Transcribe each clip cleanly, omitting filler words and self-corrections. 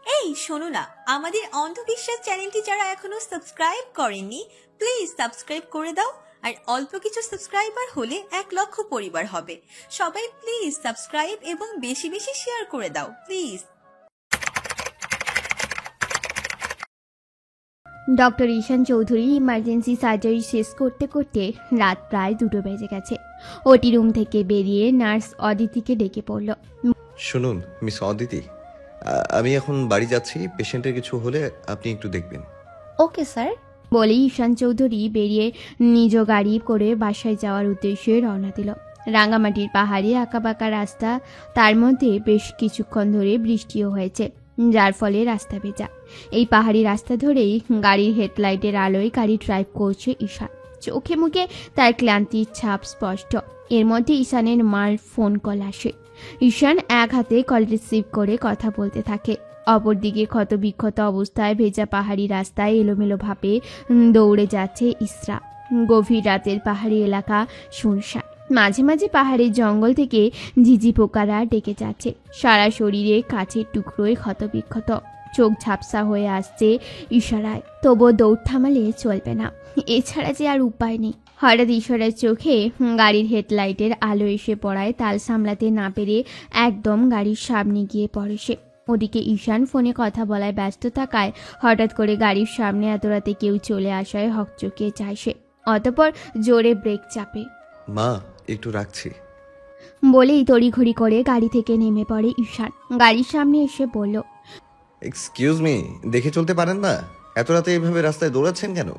এই শোনো না, আমাদের অন্ধবিশ্বাস চ্যানেলটি যারা এখনো সাবস্ক্রাইব করেননি প্লিজ সাবস্ক্রাইব করে দাও। আর অল্প কিছু সাবস্ক্রাইবার হলে 1,00,000 পরিবার হবে। সবাই প্লিজ সাবস্ক্রাইব এবং বেশি বেশি শেয়ার করে দাও please. Doctor Ishan Chowdhury emergency surgery শেষ করতে করতে রাত প্রায় 2টো বেজে গেছে। ওটি রুম থেকে বেরিয়ে নার্স অদিতিকে ডেকে পড়ল। শুনুন মিস অদিতি, আমি এখন বাড়ি যাচ্ছি, পেশেন্টের কিছু হলে আপনি একটু দেখবেন। Okay sir. বলে ঈশান চৌধুরী বেরিয়ে নিজ গাড়ি করে বাসায় যাওয়ার উদ্দেশ্যে রওনা দিল। রাঙ্গামাটির পাহাড়ে আঁকাবাঁকা রাস্তা, তার মধ্যে বেশ কিছুক্ষণ ধরে বৃষ্টিও হয়েছে, যার ফলে রাস্তা ভেজা। এই পাহাড়ি রাস্তা ধরেই গাড়ির হেডলাইটের আলোয় গাড়ি ড্রাইভ করছে ঈশান। চোখে মুখে তার ক্লান্তির ছাপ স্পষ্ট। এর মধ্যে ঈশানের মার ফোন কল আসে। ঈশান এক হাতে কল রিসিভ করে কথা বলতে থাকে, অপরদিকে ক্ষতবিক্ষত অবস্থায় ভেজা পাহাড়ি রাস্তায় এলোমেলোভাবে দৌড়ে যাচ্ছে ইসরা। গভীর রাতের পাহাড়ি এলাকা শুনশান, মাঝে মাঝে পাহাড়ের জঙ্গল থেকে ঝিঝি পোকারা ডেকে যাচ্ছে। সারা শরীরে কাছের টুকরোয় ক্ষতবিক্ষত, চোখ ঝাপসা হয়ে আসছে ইশারায়। তবুও দৌড় থামালে চলবে না, এছাড়া যে আর উপায় নেই। হঠাৎ ইশারার চোখে গাড়ির হেডলাইটের আলো এসে পড়ায় তাল সামলাতে না পেরে একদম গাড়ির সামনে গিয়ে পড়ে সে। ওদিকে ঈশান ফোনে কথা বলায় ব্যস্ত থাকায় হঠাৎ করে গাড়ির সামনে এত রাতে কেউ চলে আসায় হকচকিয়ে যায় সে। অতঃপর জোরে ব্রেক চাপে। মা একটু রাখছি বলেই তড়িঘড়ি করে গাড়ি থেকে নেমে পড়ে ঈশান। গাড়ির সামনে এসে বলল, এক্সকিউজ মি, দেখে চলতে পারেন না? এত রাতে এইভাবে রাস্তায় দৌড়াচ্ছেন কেন?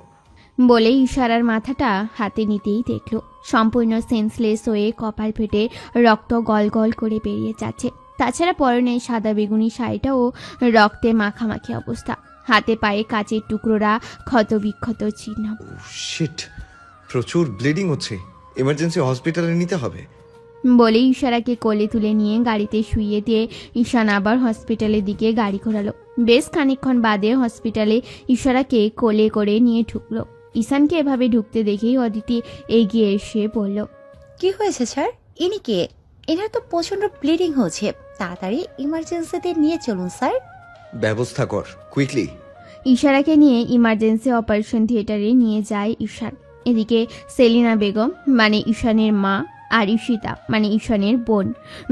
বলে ইশারার মাথাটা হাতে নিতেই দেখল সম্পূর্ণ সেন্সলেস হয়ে কপাল ফেটে রক্ত গল গল করে বেরিয়ে যাচ্ছে। তাছাড়া পরনে সাদা বেগুনি শাড়িটাও রক্তে মাখামাখি অবস্থা, হাতে পায়ে কাচের টুকরোরা ক্ষতবিক্ষত চিহ্ন। শিট, প্রচুর ব্লিডিং হচ্ছে, এমার্জেন্সি হসপিটালে নিতে হবে। বলে ইশারাকে কোলে তুলে নিয়ে গাড়িতে শুইয়ে দিয়ে ঈশান আবার হসপিটালের দিকে গাড়ি ঘোরালো। বেশ খানিকক্ষণ বাদে হসপিটালে ইশারাকে কোলে করে নিয়ে ঢুকলো। ঈশানকে এভাবে ঢুকতে দেখেই অদিতি এগিয়ে এসে বলল, কি হয়েছে স্যার? ইনি কে? এনার তো প্রচন্ড ব্লিডিং হচ্ছে, তাড়াতাড়ি ইমার্জেন্সিতে নিয়ে চলুন স্যার। ব্যবস্থা কর কুইকলি। ইশারাকে নিয়ে ইমার্জেন্সি অপারেশন থিয়েটারে নিয়ে যায় ঈশান। এদিকে সেলিনা বেগম মানে ঈশানের মা আর ঈশিতা মানে ঈশানের বোন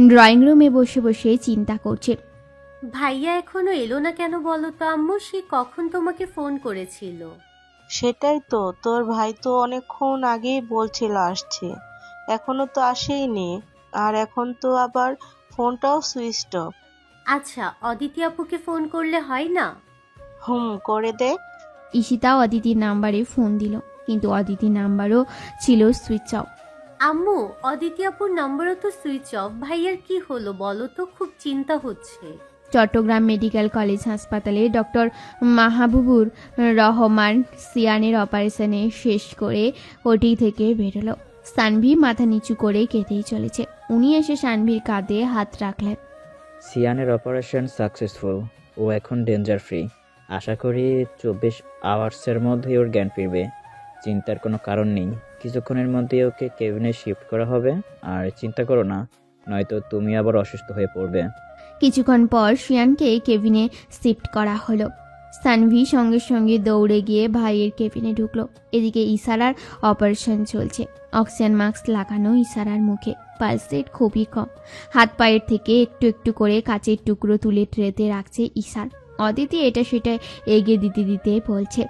ড্রয়িং রুমে বসে বসে চিন্তা করছে। ভাইয়া এখনো এলো না কেন বলো তো আম্মু? সে কখন তোমাকে ফোন করেছিল? সেটাই তো, তোর ভাই তো অনেকক্ষণ আগেই বলছিল আসছে, এখনো তো আসেইনি। আর এখন তো আবার ফোনটাও সুইচ অফ। আচ্ছা, অদিতি আপুকে ফোন করলে হয় না? করে দে। ঈশিতা অদিতির নাম্বারে ফোন দিল, কিন্তু অদিতির নাম্বারও ছিল সুইচ অফ। আম্মু, অদিতি আপুর নাম্বারও তো সুইচ অফ। ভাইয়ার কি হলো বলো তো? খুব চিন্তা হচ্ছে। চট্টগ্রাম মেডিকেল কলেজ হাসপাতালে ডক্টর মাহবুবুর রহমান সিয়ানের অপারেশনে শেষ করে ওটি থেকে বেরোলো। সানভি মাথা নিচু করে কেঁদেই চলেছে। উনি এসে সানভির কাঁধে হাত রাখলেন। সিয়ানের অপারেশন সাকসেসফুল, ও এখন ডেঞ্জার ফ্রি। আশা করি 24 আওয়ার্সের মধ্যে ওর জ্ঞান ফিরবে। চিন্তার কোনো কারণ নেই, কিছুক্ষণের মধ্যে ওকে কেবিনে শিফট করা হবে। আর চিন্তা করো না, নয়তো তুমি আবার অসুস্থ হয়ে পড়বে। কিছুক্ষণ পর সিয়ানকে কেবিনে শিফট করা হলো। সানভি সঙ্গে সঙ্গে দৌড়ে গিয়ে ভাইয়ের কেবিনে ঢুকলো। এদিকে ইশারার অপারেশন চলছে। অক্সিজেন মাস্ক লাগানো ইশারার মুখে, পালস রেট খুবই কম। হাত পায়ের থেকে একটু একটু করে কাচের টুকরো তুলে ট্রেতে রাখছে ইশার। অদিতি এটা সেটা এগিয়ে দিতে দিতে বলছে,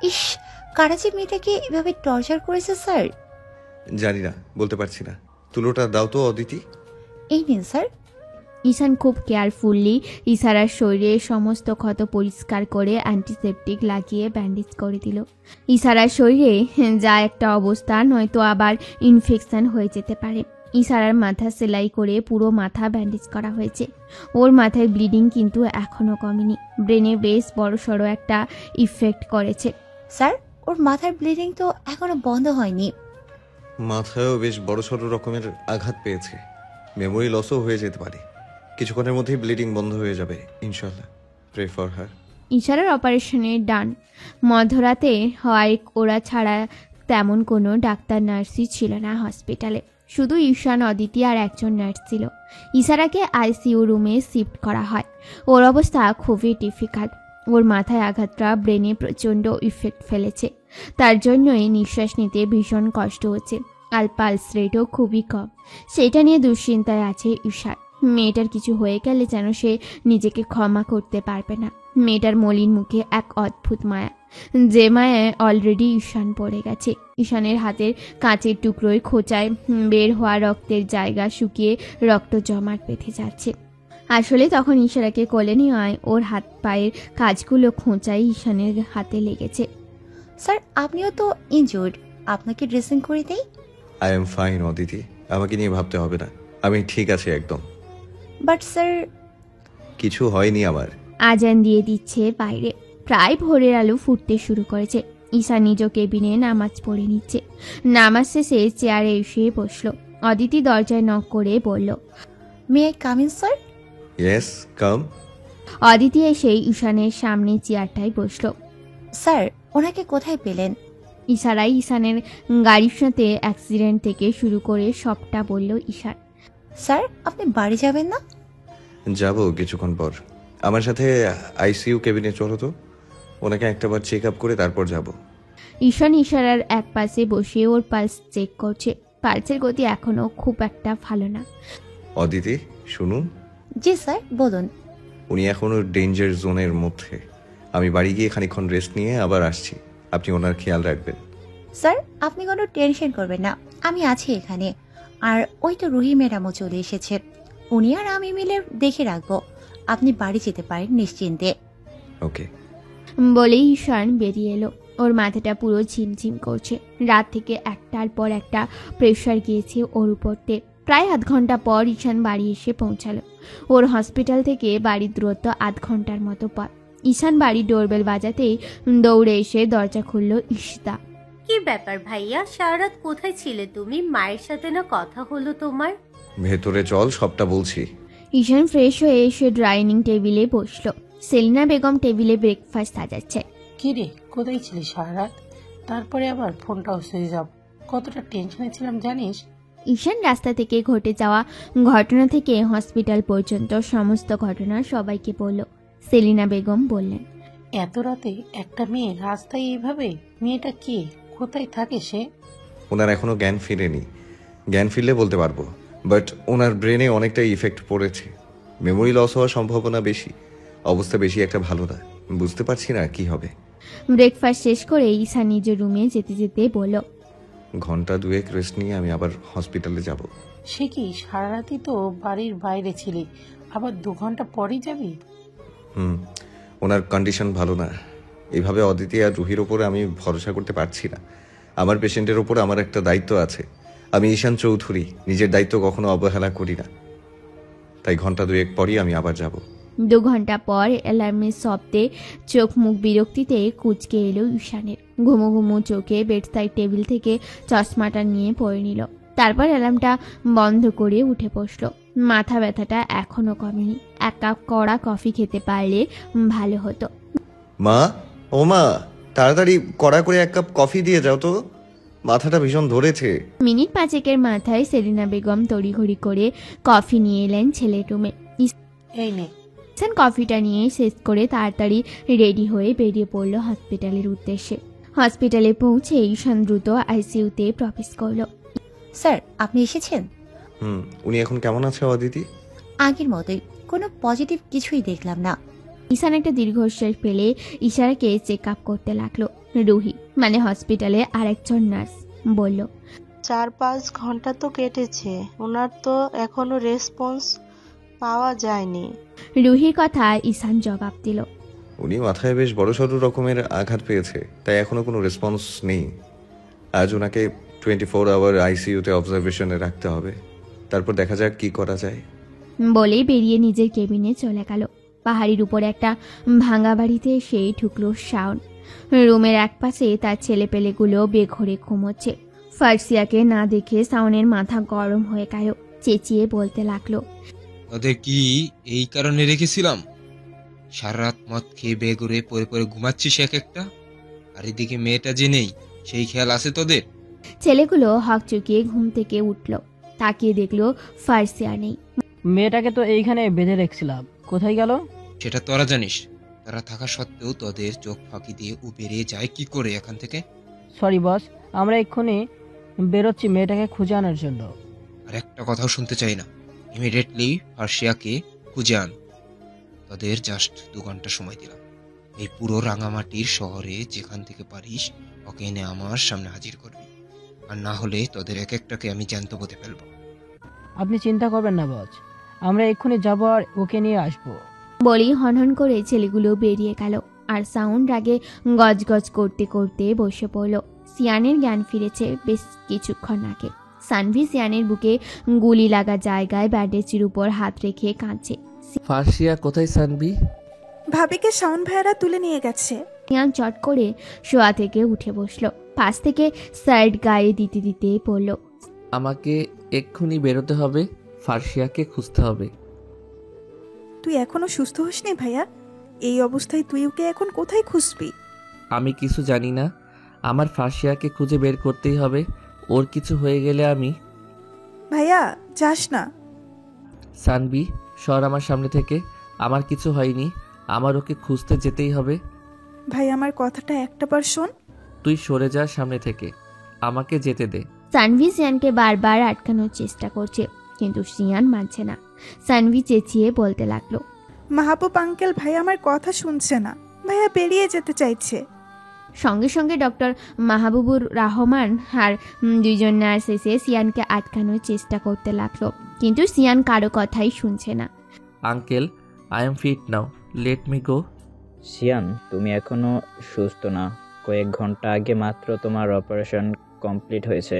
ইস, কারাচি মেয়েটাকে এভাবে টর্চার করেছে স্যার। জানি না, বলতে পারছি না। তুলোটা দাও তো অদিতি। এই নিন স্যার। ঈশান খুব কেয়ারফুললি ইশারার শরীরে সমস্ত ক্ষত পরিষ্কার করে অ্যান্টিসেপটিক লাগিয়ে ব্যান্ডেজ করে দিল। ইশারার শরীরে যা একটা অবস্থা, নয়তো আবার ইনফেকশন হয়ে যেতে পারে। ইশারার মাথা সেলাই করে পুরো মাথা ব্যান্ডেজ করা হয়েছে। ওর মাথায় ব্লিডিং কিন্তু এখনও কমেনি, ব্রেনে বেশ বড়সড় একটা ইফেক্ট করেছে। স্যার, ওর মাথার ব্লিডিং তো এখনো বন্ধ হয়নি। মাথায়ও বেশ বড়সড় রকমের আঘাত পেয়েছে, মেমোরি লসও হয়ে যেতে পারে। কিছুক্ষণের মধ্যেই ব্লিডিং বন্ধ হয়ে যাবে ইনশাল্লাহ। Pray for her. ইশারার অপারেশনের ডান। মধ্যরাতে হওয়ায় ওরা ছাড়া তেমন কোনো ডাক্তার নার্সই ছিল না হসপিটালে। শুধু ঈশান, অদিতি আর একজন নার্স ছিল। ইশারাকে আইসিইউ রুমে শিফট করা হয়। ওর অবস্থা খুবই ডিফিকাল্ট। ওর মাথায় আঘাতটা ব্রেনে প্রচণ্ড ইফেক্ট ফেলেছে। তার জন্যই নিঃশ্বাস নিতে ভীষণ কষ্ট হচ্ছে, আর পালস রেটও খুবই কম। সেটা নিয়ে দুশ্চিন্তায় আছে ঈশান। মেয়েটার কিছু হয়ে গেলে যেন সে নিজেকে ক্ষমা করতে পারবে না। মেয়েটার মলিন মুখে এক অদ্ভুত মায়া, যে মায়ায় অলরেডি ঈশান পড়ে গেছে। ঈশানের হাতের কাঁচের টুকরোয় খোঁচায় বের হওয়া রক্তের জায়গা শুকিয়ে রক্ত জমাট বেঁধে যাচ্ছে। আসলে তখন ইশারাকে কোলে নেওয়ায় ওর হাত পায়ের কাজগুলো খোঁচায় ঈশানের হাতে লেগেছে। স্যার, আপনিও তো ইনজুর্ড, আপনাকে ড্রেসিং করে দেই? আই এম ফাইন অদিতি, আমাকে নিয়ে ভাবতে হবে না, আমি ঠিক আছি একদম। বাট স্যার, কিছু হয়নি আমার। আজান দিয়ে দিচ্ছে বাইরে। প্রায় ভোরের আলো ফুটতে শুরু করেছে। ঈশা নিজ কেবিনে নামাজ পড়ে নিচ্ছে। নামাজ শেষে চেয়ারে এসে বসলো। অদিতি দরজায় নক করে বলল, may I come in sir? Yes, come. Aditi এসে ঈশানের সামনে চেয়ারটায় বসলো। স্যার, ওনাকে কোথায় পেলেন? ইশারাই ঈশানের গাড়ির সাথে অ্যাক্সিডেন্ট থেকে শুরু করে সবটা বলল ঈশান। স্যার, আপনি বাড়ি যাবেন না? যাব কিছুক্ষণ পর। আমার সাথে আইসিইউ কেবিনে চলো তো, ওনাকে একটাবার চেক আপ করে তারপর যাব। ঈশান ইশারার এক পাশে বসে ওর পালস চেক করছে। পালসের গতি এখনো খুব একটা ভালো না। অদিতি শুনুন। জি স্যার, বলুন। উনি এখনো ডেঞ্জার জোনের মধ্যে। আমি বাড়ি গিয়ে খানিকক্ষণ রেস্ট নিয়ে আবার আসছি, আপনি ওনার খেয়াল রাখবেন। স্যার, আপনি কোনো টেনশন করবেন না, আমি আছি এখানে। আর ওই তো রুহি ম্যাডামও চলে এসেছে, উনি আর আমি মিলে দেখে রাখবো। আপনি বাড়ি যেতে পারেন নিশ্চিন্তে। ওকে। বলেই ঈশান বেরিয়ে এলো। ওর মাথাটা পুরো ঝিমঝিম করছে। রাত থেকে একটার পর একটা প্রেশার গিয়েছে ওর উপরতে। প্রায় আধ ঘন্টা পর ঈশান বাড়ি এসে পৌঁছালো। ওর হসপিটাল থেকে বাড়ির দূরত্ব আধ ঘন্টার মতো পথ। ঈশান বাড়ির ডোরবেল বাজাতেই দৌড়ে এসে দরজা খুলল ঈশিতা। কি ব্যাপার ভাইয়া, সারা রাত কোথায় ছিলে তুমি? মায়ের সাথে না কথা হলো তোমার? ভেতরে চল, সবটা বলছি। ঈশান ফ্রেশ হয়ে এসে ডাইনিং টেবিলে বসলো। সেলিনা বেগম টেবিলে ব্রেকফাস্ট সাজাচ্ছে। কি রে, কোথায় ছিলি সারা রাত? তারপরে আবার ফোনটাও সুইচ অফ। কতটা টেনশনে ছিলাম জানিস? ঈশান রাস্তা থেকে ঘটে যাওয়া ঘটনা থেকে হসপিটাল পর্যন্ত সমস্ত ঘটনা সবাইকে বলল। সেলিনা বেগম বললেন, এত রাতে একটা মেয়ে রাস্তায় এইভাবে? মেয়েটা কে, কোথায় থাকে সে? ওনার এখনো জ্ঞান ফিরেনি। জ্ঞান ফিরলে বলতে পারবো, বাট ওনার ব্রেনে অনেকটা ইফেক্ট পড়েছে। মেমোরি লস হওয়ার সম্ভাবনা বেশি। অবস্থা বেশি একটা ভালো না, বুঝতে পারছি না কি হবে। ব্রেকফাস্ট শেষ করে ঈশান নিজের রুমে যেতে যেতে বলল, ঘন্টা দুয়েক রেস্ট নিয়ে আমি আবার হসপিটালে যাব। সে কি, সারা রাতই তো বাড়ির বাইরে ছিলি, আবার 2 ঘন্টা পরেই যাবি? ওনার কন্ডিশন ভালো না। এইভাবে অদিতি আর রুহির ওপরে আমি ভরসা করতে পারছি না। আমার পেশেন্টের ওপর আমার একটা দায়িত্ব আছে। আমি ঈশান চৌধুরী, নিজের দায়িত্ব কখনো অবহেলা করি না। তাই ঘন্টা দুয়েক পরই আমি আবার যাব। 2 ঘন্টা পর অ্যালার্মের শব্দে চোখ মুখ বিরক্তিতে কুঁচকে এলো ঈশানের। ঘুমো ঘুমো চোখে বেডসাইড টেবিল থেকে চশমাটা নিয়ে পরে নিল। তারপর অ্যালার্মটা বন্ধ করে উঠে বসলো। মাথা ব্যথাটা এখনো কমেনি। 1 কাপ কড়া কফি খেতে পারলে ভালো হতো। মা, ও মা, তাড়াতাড়ি কড়া করে 1 কাপ কফি দিয়ে যাও তো, মাথাটা ভীষণ ধরেছে। মিনিট 5 মাথায় সেলিনা বেগম তড়িঘড়ি করে কফি নিয়ে এলেন ছেলের রুমে। এই নে। ঈশান কফিটা নিয়ে শেষ করে তাড়াতাড়ি রেডি হয়ে বেরিয়ে পড়ল হসপিটালের উদ্দেশ্যে। হসপিটালে পৌঁছে ঈশান দ্রুত আইসিইউতে প্রবেশ করলো। স্যার, আপনি এসেছেন? উনি এখন কেমন আছে অদিতি? আগের মতোই, কোনো পজিটিভ কিছুই দেখলাম না। ঈশান একটা দীর্ঘশ্বাস ফেলে ইশারাকে চেক আপ করতে লাগলো। রুহি মানে হসপিটালে আরেকজন নার্স বলল, 4-5 ঘন্টা তো কেটেছে, ওনার তো এখনো রেসপন্স পাওয়া যায়নি। রুহির কথা ঈশান জবাব দিল, উনি মাথায় বেশ বড়সড় রকমের আঘাত পেয়েছে, তাই এখনো কোনো রেসপন্স নেই। আজ ওনাকে 24 আওয়ার আইসিইউতে অবজারভেশনে রাখতে হবে, তারপর দেখা যাক কি করা যায়। বলেই বেরিয়ে নিজের কেবিনে চলে গেল। পাহাড়ির উপরে একটা ভাঙা বাড়িতে এসে ঢুকলো শাওন। রুমের এক পাশে তার ছেলেপেলেগুলো বেঘরে ঘুমোচ্ছে। ফার্সিয়াকে না দেখে শাওনের মাথা গরম হয়ে গেল। চেঁচিয়ে বলতে লাগলো, ওদের কি এই কারণে রেখেছিলাম? সারা রাত মদ খেয়ে বেঘরে পরে পরে ঘুমাচ্ছিস এক একটা, আর এদিকে মেয়েটা যে নেই সেই খেয়াল আছে তোদের? ছেলেগুলো হক চুকিয়ে ঘুম থেকে উঠল। তাকিয়ে দেখলো ফার্সিয়া নেই। মেয়েটাকে তো এইখানে বেঁধে রেখেছিলাম, কোথায় গেল? সেটা তোরা জানিস। তারা থাকা সত্ত্বেও তোদের চোখ ফাঁকি দিয়ে ও বেরিয়ে যায় কি করে এখান থেকে? সরি বস, আমরা এক্ষুনি বেরোচ্ছি মেয়েটাকে খুঁজে আনার জন্য। আর একটা কথাও শুনতে চাই না। ইমিডিয়েটলি ফার্সিয়াকে খুঁজে আন। তোদের জাস্ট 2 ঘন্টা সময় দিলাম। এই পুরো রাঙামাটির শহরে যেখান থেকে পারিস ওকে এনে আমার সামনে হাজির করবি। আর না হলে তোদের এক একটাকে আমি জ্যান্ত পুঁতে ফেলবো। আপনি চিন্তা করবেন না বস, আমরা এক্ষুনি যাবো আর ওকে নিয়ে আসবো। বলেই হনহন করে ছেলেগুলো বেরিয়ে গেল। আর সাউন্ড আগে গজগজ করতে করতে বসে পড়ল। সিয়ানের জ্ঞান ফিরেছে বেশ কিছুক্ষণ আগে। সানভি সিয়ানের বুকে গুলি লাগা জায়গায় ব্যান্ডেজের উপর হাত রেখে কাঁদছে। ফার্সিয়া কোথায় সানবি? ভাবিকে শাওন ভাইয়ারা তুলে নিয়ে গেছে। সিয়ান চট করে শোয়া থেকে উঠে বসলো। পাশ থেকে সাইড গায়ে দিতে দিতে পড়ল, আমাকে এক্ষুনি বেরোতে হবে, ফার্সিয়াকে খুঁজতে হবে। তুই এখনো সুস্থ হসনি ভাইয়া? এই অবস্থায় তুই ওকে এখন কোথায় খুঁজবি? আমি কিছু জানি না, আমার ফার্সিয়াকে খুঁজে বের করতেই হবে। ওর কিছু হয়ে গেলে আমি... ভাইয়া যাস না। সানবি সর আমার সামনে থেকে, আমার কিছু হয়নি, আমার ওকে খুঁজতে যেতেই হবে। ভাই আমার কথাটা একটাবার শোন। তুই সরে যা সামনে থেকে, আমাকে যেতে দে। সানভি সিয়ানকে বারবার আটকানোর চেষ্টা করছে, কিন্তু সিয়ান মানছে না। সানভি চেঁচিয়ে বলতে লাগলো, মাহবুব আঙ্কেল ভাই আমার কথা শুনছে না, ভাইয়া বেরিয়ে যেতে চাইছে। সঙ্গে সঙ্গে ডক্টর মাহবুবুর রহমান আর 2 জন নার্স এসে সিয়ানকে আটকানোর চেষ্টা করতে লাগলো, কিন্তু সিয়ান কারো কথাই শুনছে না। Uncle, I am fit now, let me go. Sian, তুমি এখনো সুস্থ না। কয়েক ঘন্টা আগে মাত্র তোমার অপারেশন কমপ্লিট হয়েছে।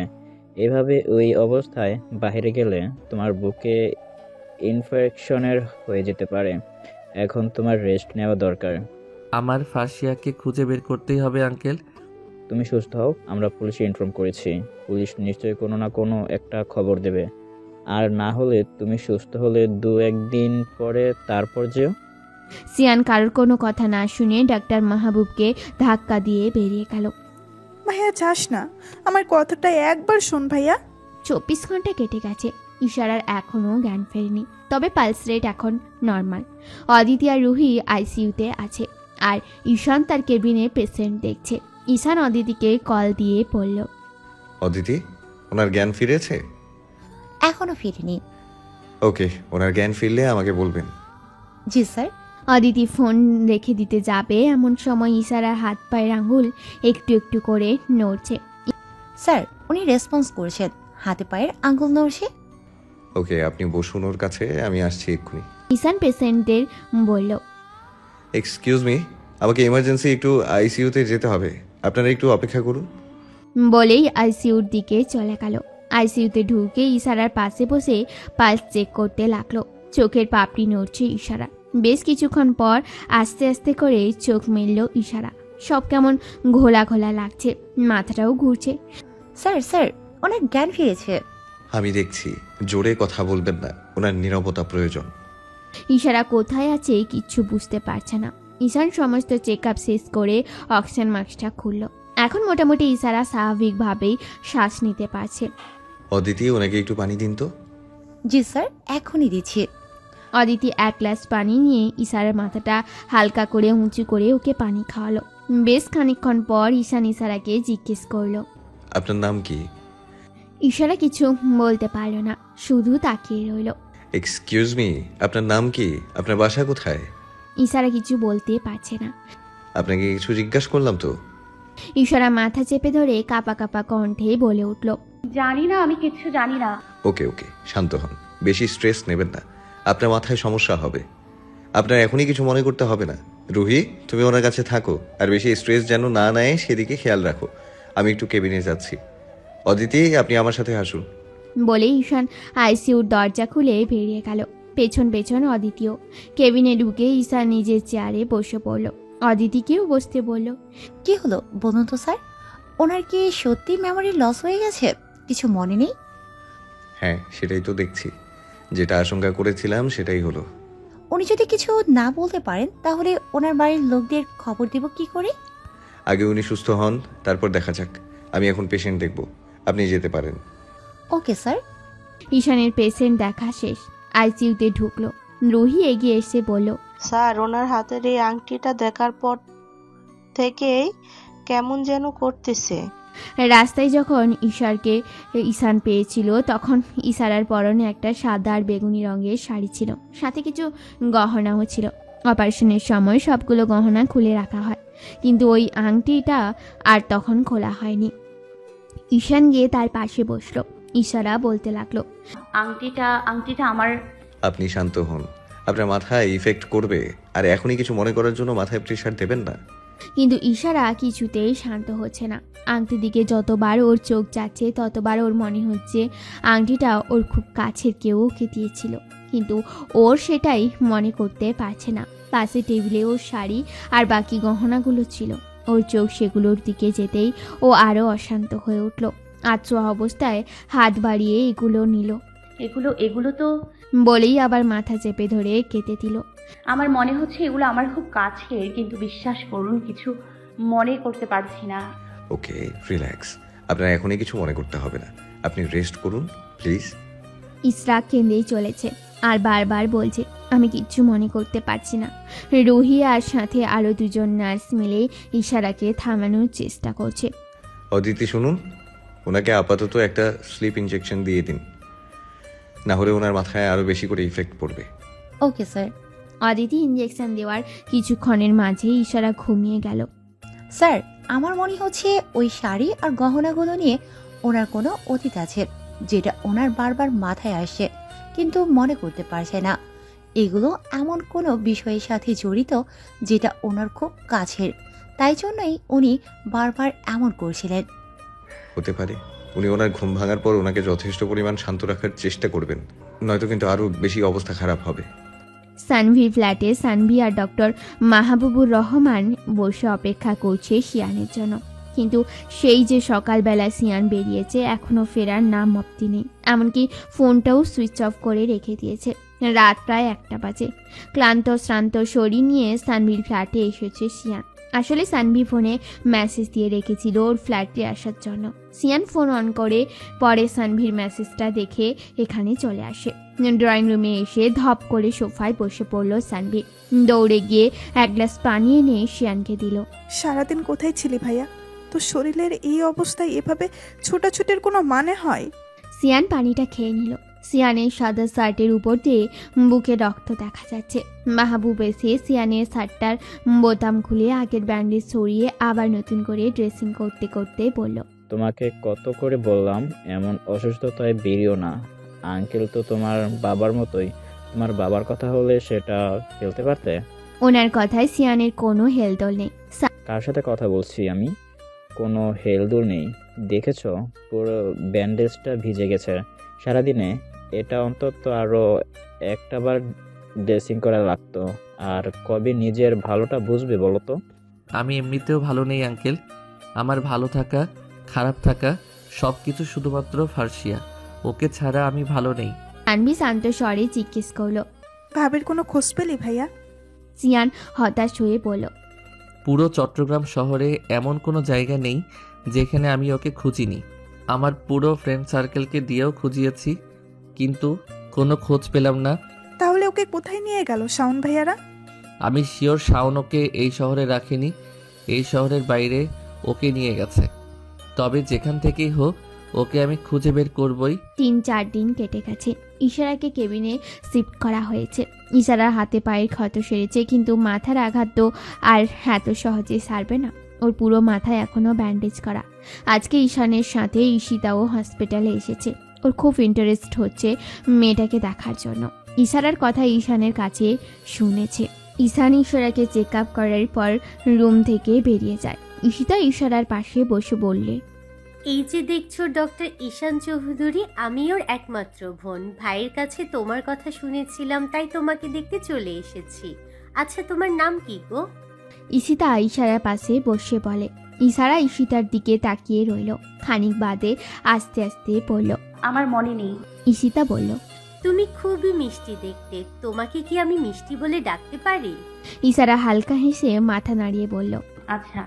এভাবে ওই অবস্থায় বাইরে গেলে তোমার বুকে ইনফেকশনের হয়ে যেতে পারে। এখন তোমার রেস্ট নেওয়া দরকার। আমার ফার্সিয়াকে খুঁজে বের করতেই হবে আঙ্কেল। তুমি সুস্থ হও, আমরা পুলিশে ইনফর্ম করেছি। পুলিশ নিশ্চয়ই কোনো না কোনো একটা খবর দেবে। আর না হলে তুমি সুস্থ হলে 2-1 দিন পরে তারপর যেও। সিয়ান কারোর কোনো কথা না শুনে ডাক্তার মাহবুবকে ধাক্কা দিয়ে বেরিয়ে গেল। ভাইয়া যাস না, আমার কথাটা একবার শোন ভাইয়া। 24 ঘন্টা কেটে গেছে, ইশারার এখনও জ্ঞান ফেরেনি, তবে পালস রেট এখন নর্মাল। অদিতি আর রুহি আইসিইউতে আছে, আর ঈশান তার কেবিনে পেশেন্ট দেখছে। ঈশান অদিতিকে কল দিয়ে বলল, অদিতি, ওনার জ্ঞান ফিরেছে? এখনো ফিরেনি। ওকে, ওনার জ্ঞান ফিরলে আমাকে বলবেন। জি স্যার। অদিতি ফোন রেখে দিতে যাবে এমন সময় ইশারার হাত পায়ের আঙুল একটু একটু করে নড়ছে। স্যার, উনি রেসপন্স করছেন, হাতে পায়ের আঙুল নড়ছে। ওকে, আপনি বসুন ওর কাছে, আমি আসছি এক্ষুনি। ঈশান পেশেন্টদের বলল, এক্সকিউজ মি, আমাকে ইমার্জেন্সি একটু আইসিইউতে যেতে হবে, আপনারা একটু অপেক্ষা করুন। বলেই আইসিইউর দিকে চলে গেল। আইসিইউতে ঢুকে ইশারার পাশে বসে পালস চেক করতে লাগলো। চোখের পাপড়ি নড়ছে ইশারা। বেশ কিছুক্ষণ পর আস্তে আস্তে করে চোখ মেলল ইশারা। সব কেমন ঘোলা ঘোলা লাগছে, মাথাটাও ঘুরছে। স্যার স্যার, ওনার জ্ঞান ফিরেছে। আমি দেখছি, জোরে কথা বলবেন না, ওনার নীরবতা প্রয়োজন। ইশারা কোথায় আছে কিচ্ছু বুঝতে পারছে না। ঈশান সমস্ত চেক আপ শেষ করে অক্সিজেন মাস্কটা খুলল। এখন মোটামুটি ইশারা স্বাভাবিকভাবেই শ্বাস নিতে পারছে। অদিতি, ওনাকে একটু পানি দিন তো। জি স্যার, এখনই দিচ্ছি। অদিতি 1 গ্লাস পানি নিয়ে ইশারার মাথাটা হালকা করে উঁচু করে ওকে পানি খাওয়ালো। বেশ খানিকক্ষণ পর ঈশান ইশারাকে জিজ্ঞেস করলো, আপনার নাম কি? ইশারা কিছু বলতে পারল না, শুধু তাকিয়ে রইল। এক্সকিউজ মি, আপনার নাম কি? আপনার বাসা কোথায়? ইশারা কিছু বলতে পারছে না। আপনাকে কিছু জিজ্ঞাসা করলাম তো। ইশারা মাথা চেপে ধরে কাঁপা কাঁপা কণ্ঠে বলে উঠল, জানি না, আমি কিচ্ছু জানি না। ওকে ওকে, শান্ত হন, বেশি স্ট্রেস নেবেন না, আপনার মাথায় সমস্যা হবে। আপনার এখনই কিছু মনে করতে হবে না। রুহি, তুমি ওনার কাছে থাকো, আর বেশি স্ট্রেস যেন না নেয় সেদিকে খেয়াল রাখো। আমি একটু কেবিনে যাচ্ছি। অদিতি, আপনি আমার সাথে আসুন। বলে ঈশান আইসিইউর দরজা খুলে বেরিয়ে গেল। পেছন পেছন অদিতিও। কেবিনে ঢুকে ঈশান নিজের চেয়ারে বসে পড়ল। অদিতিকেও বসতে বলল। কি হলো বলুন তো স্যার, ওনার কি সত্যি মেমোরি লস হয়ে গেছে? কিছু মনে নেই? হ্যাঁ, সেটাই তো দেখছি। যেটা আশঙ্কা করেছিলাম সেটাই হলো। উনি যদি কিছু না বলতে পারেন তাহলে ওনার বাড়ির লোকদের খবর দেব কি করে? আগে উনি সুস্থ হন, তারপর দেখা যাক। আমি এখন পেশেন্ট দেখব, আপনি যেতে পারেন। Okay sir. ঈশানের পেশেন্ট দেখা শেষ, আইসিইউতে ঢুকলো। রুহি এগিয়ে এসে বলল, স্যার, ওনার হাতের এই আংটিটা দেখার পর থেকেই কেমন যেন করতেছে। রাস্তায় যখন ঈশান পেয়েছিল তখন ইশারার পরনে একটা সাদা আর বেগুনি রঙের শাড়ি ছিল, সাথে কিছু গহনাও ছিল। অপারেশনের সময় সবগুলো গহনা খুলে রাখা হয়, কিন্তু ওই আংটিটা আর তখন খোলা হয়নি। ঈশান গিয়ে তার পাশে বসলো। ইশারা বলতে লাগলো, আংটিটা আমার। আপনি শান্ত হন, আপনার মাথায় ইফেক্ট করবে, আর এখনই কিছু মনে করার জন্য মাথায় প্রেশার দেবেন না। কিন্তু ইশারা কিছুতেই শান্ত হচ্ছে না। আংটির দিকে যতবার ওর চোখ যাচ্ছে ততবার ওর মনে হচ্ছে আংটিটা ওর খুব কাছের কেউ ওকে দিয়েছিল, কিন্তু ওর সেটাই মনে করতে পারছে না। পাশে টেবিলে ওর শাড়ি আর বাকি গহনাগুলো ছিল। ওর চোখ সেগুলোর দিকে যেতেই ও আরও অশান্ত হয়ে উঠল। আচোয়া অবস্থায় হাত বাড়িয়ে এগুলো নিল। এগুলো তো বলেই আবার মাথা চেপে ধরে কেটে দিল। আমার মনে হচ্ছে এগুলো আমার খুব কাছের, কিন্তু বিশ্বাস করুন কিছু মনে করতে পারছি না। ওকে, রিল্যাক্স, আপনার এখনই কিছু মনে করতে হবে না, আপনি রেস্ট করুন প্লিজ। ইসরা কেঁদেই চলেছে আর বারবার বলছে, আমি কিচ্ছু মনে করতে পারছি না। রুহি আর সাথে আরও দুজন নার্স মিলে ইশারাকে থামানোর চেষ্টা করছে। অদিতি শুনুন, ওনাকে আপাতত একটা স্লিপ ইনজেকশন দিয়ে দিন, না হলে ওনার মাথায় আরও বেশি করে ইফেক্ট পড়বে। Okay sir. অদিতি ইনজেকশন দেওয়ার কিছুক্ষণের মাঝে ইশারা ঘুমিয়ে গেল। স্যার, আমার মনে হচ্ছে ওই শাড়ি আর গহনাগুলো নিয়ে ওনার কোনো অতীত আছে, যেটা ওনার বারবার মাথায় আসে কিন্তু মনে করতে পারছে না। এগুলো এমন কোনো বিষয়ের সাথে জড়িত যেটা ওনার খুব কাছের, তাই জন্যই উনি বারবার এমন করছিলেন। হতে পারে উনি ওনার ঘুম ভাঙার পর ওনাকে যথেষ্ট পরিমাণ শান্ত রাখার চেষ্টা করবেন, নয়তো কিন্তু আরও বেশি অবস্থা খারাপ হবে। সানভির ফ্ল্যাটে সানভি আর ডক্টর মাহবুবুর রহমান বসে অপেক্ষা করছে শিয়ানের জন্য, কিন্তু সেই যে সকালবেলা শিয়ান বেরিয়েছে এখনও ফেরার নাম মপ্তি নেই। এমনকি ফোনটাও সুইচ অফ করে রেখে দিয়েছে। রাত প্রায় 1টা বাজে। ক্লান্ত শ্রান্ত শরীর নিয়ে সানভির ফ্ল্যাটে এসেছে শিয়ান। আসলে সানভি ফোনে মেসেজ দিয়ে রেখেছিল ওর ফ্ল্যাটে আসার জন্য। শিয়ান ফোন অন করে পরে সানভির মেসেজটা দেখে এখানে চলে আসে। ড্রয়িং রুমে এসে ধপ করে সোফায় বসে পড়ল সানভি। দৌড়ে গিয়ে এক গ্লাস পানি এনে শিয়ানকে দিল। সারাদিন কোথায় ছিলি ভাইয়া? তো শরীরের এই অবস্থায় এভাবে ছোটাছুটির কোনো মানে হয়? শিয়ান পানিটা খেয়ে নিল। শিয়ানের সাদা শার্টের উপর দিয়ে বুকে রক্ত দেখা যাচ্ছে। মাহবুব এসে শিয়ানের শার্টটার বোতাম খুলে আগের ব্যান্ডেজ সরিয়ে আবার নতুন করে ড্রেসিং করতে করতে বলল, তোমাকে কত করে বললাম এমন অসুস্থতায় বেরিও না। আঙ্কেল তো তোমার বাবার মতোই, তোমার বাবার কথা হলে সেটা ফেলতে পারতে। ওনার কথায় শিয়ানের কোনো হেলদোল নেই। কার সাথে কথা বলছি আমি? কোনো হেলদোল নেই। দেখেছো পুরো ব্যান্ডেজটা ভিজে গেছে সারাদিনে। এটা অন্তত আরও একটাবার ড্রেসিং করা লাগতো। আর কবে নিজের ভালোটা বুঝবে বলো তো? আমি এমনিতেও ভালো নেই আঙ্কেল। আমার ভালো থাকা খারাপ থাকা সব কিছু শুধুমাত্র ফার্সিয়া, ওকে ছাড়া আমি ভালো নেই। আনবি শান্ত স্বরে জিজ্ঞেস করলো, ভাবের কোনো খোঁজ পেলি ভাইয়া? শিয়ান হতাশ হয়ে বলল, পুরো চট্টগ্রাম শহরে এমন কোনো জায়গা নেই যেখানে আমি ওকে খুঁজিনি। আমার পুরো ফ্রেন্ড সার্কেলকে দিয়েও খুঁজিয়েছি, কিন্তু কোনো খোঁজ পেলাম না। তাহলে ওকে কোথায় নিয়ে গেল শাওন ভাইয়ারা? আমি শিওর শাওন ওকে এই শহরে রাখেনি, এই শহরের বাইরে ওকে নিয়ে গেছে। তবে যেখান থেকেই হোক ওকে আমি খুঁজে বের করবই। 3-4 দিন কেটে গেছে। ইশারাকে কেবিনে শিফট করা হয়েছে। ইশারার হাতে পায়ের ক্ষত সেরেছে, কিন্তু মাথার আঘাত তো আর এত সহজে সারবে না। ওর পুরো মাথায় এখনো ব্যান্ডেজ করা। আজকে ঈশানের সাথে ঈশিতাও হসপিটালে এসেছে। ওর খুব ইন্টারেস্ট হচ্ছে মেয়েটাকে দেখার জন্য। ইশারার কথা ঈশানের কাছে শুনেছে। ঈশান ইশারাকে চেক আপ করার পর রুম থেকে বেরিয়ে যায়। ঈশিতা ইশারার পাশে বসে বললে, এই যে দেখছো ডক্টর ঈশান চৌধুরী, আমি ওর একমাত্র বোন। ভাইয়ের কাছে তোমার কথা শুনেছিলাম, তাই তোমাকে দেখতে চলে এসেছি। আচ্ছা, তোমার নাম কি গো? ঈশিতা ইশারার পাশে বসে বলে। ইশারা ঈশিতার দিকে তাকিয়ে রইল। খানিক বাদে আস্তে আস্তে বলল, আমার মনে নেই। ঈশিতা বলল, তুমি খুবই মিষ্টি দেখতে, তোমাকে কি আমি মিষ্টি বলে ডাকতে পারি? ইশারা হালকা হেসে মাথা নাড়িয়ে বলল, আচ্ছা।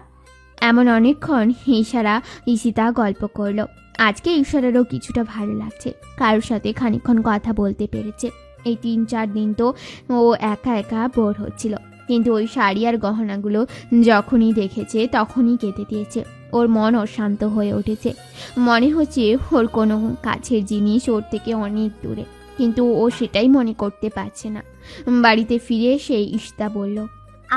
এমন অনেকক্ষণ ইশারা ঈশিতা গল্প করল। আজকে ঈশ্বরেরও কিছুটা ভালো লাগছে, কারোর সাথে খানিকক্ষণ কথা বলতে পেরেছে। এই 3-4 দিন তো ও একা একা বোর হচ্ছিল, কিন্তু ওই শাড়ি আর গহনাগুলো যখনই দেখেছে তখনই কেঁদে দিয়েছে। ওর মন অশান্ত হয়ে উঠেছে, মনে হচ্ছে ওর কোনো কাছের জিনিস ওর থেকে অনেক দূরে, কিন্তু ও সেটাই মনে করতে পারছে না। বাড়িতে ফিরে এসে ঈশিতা বলল,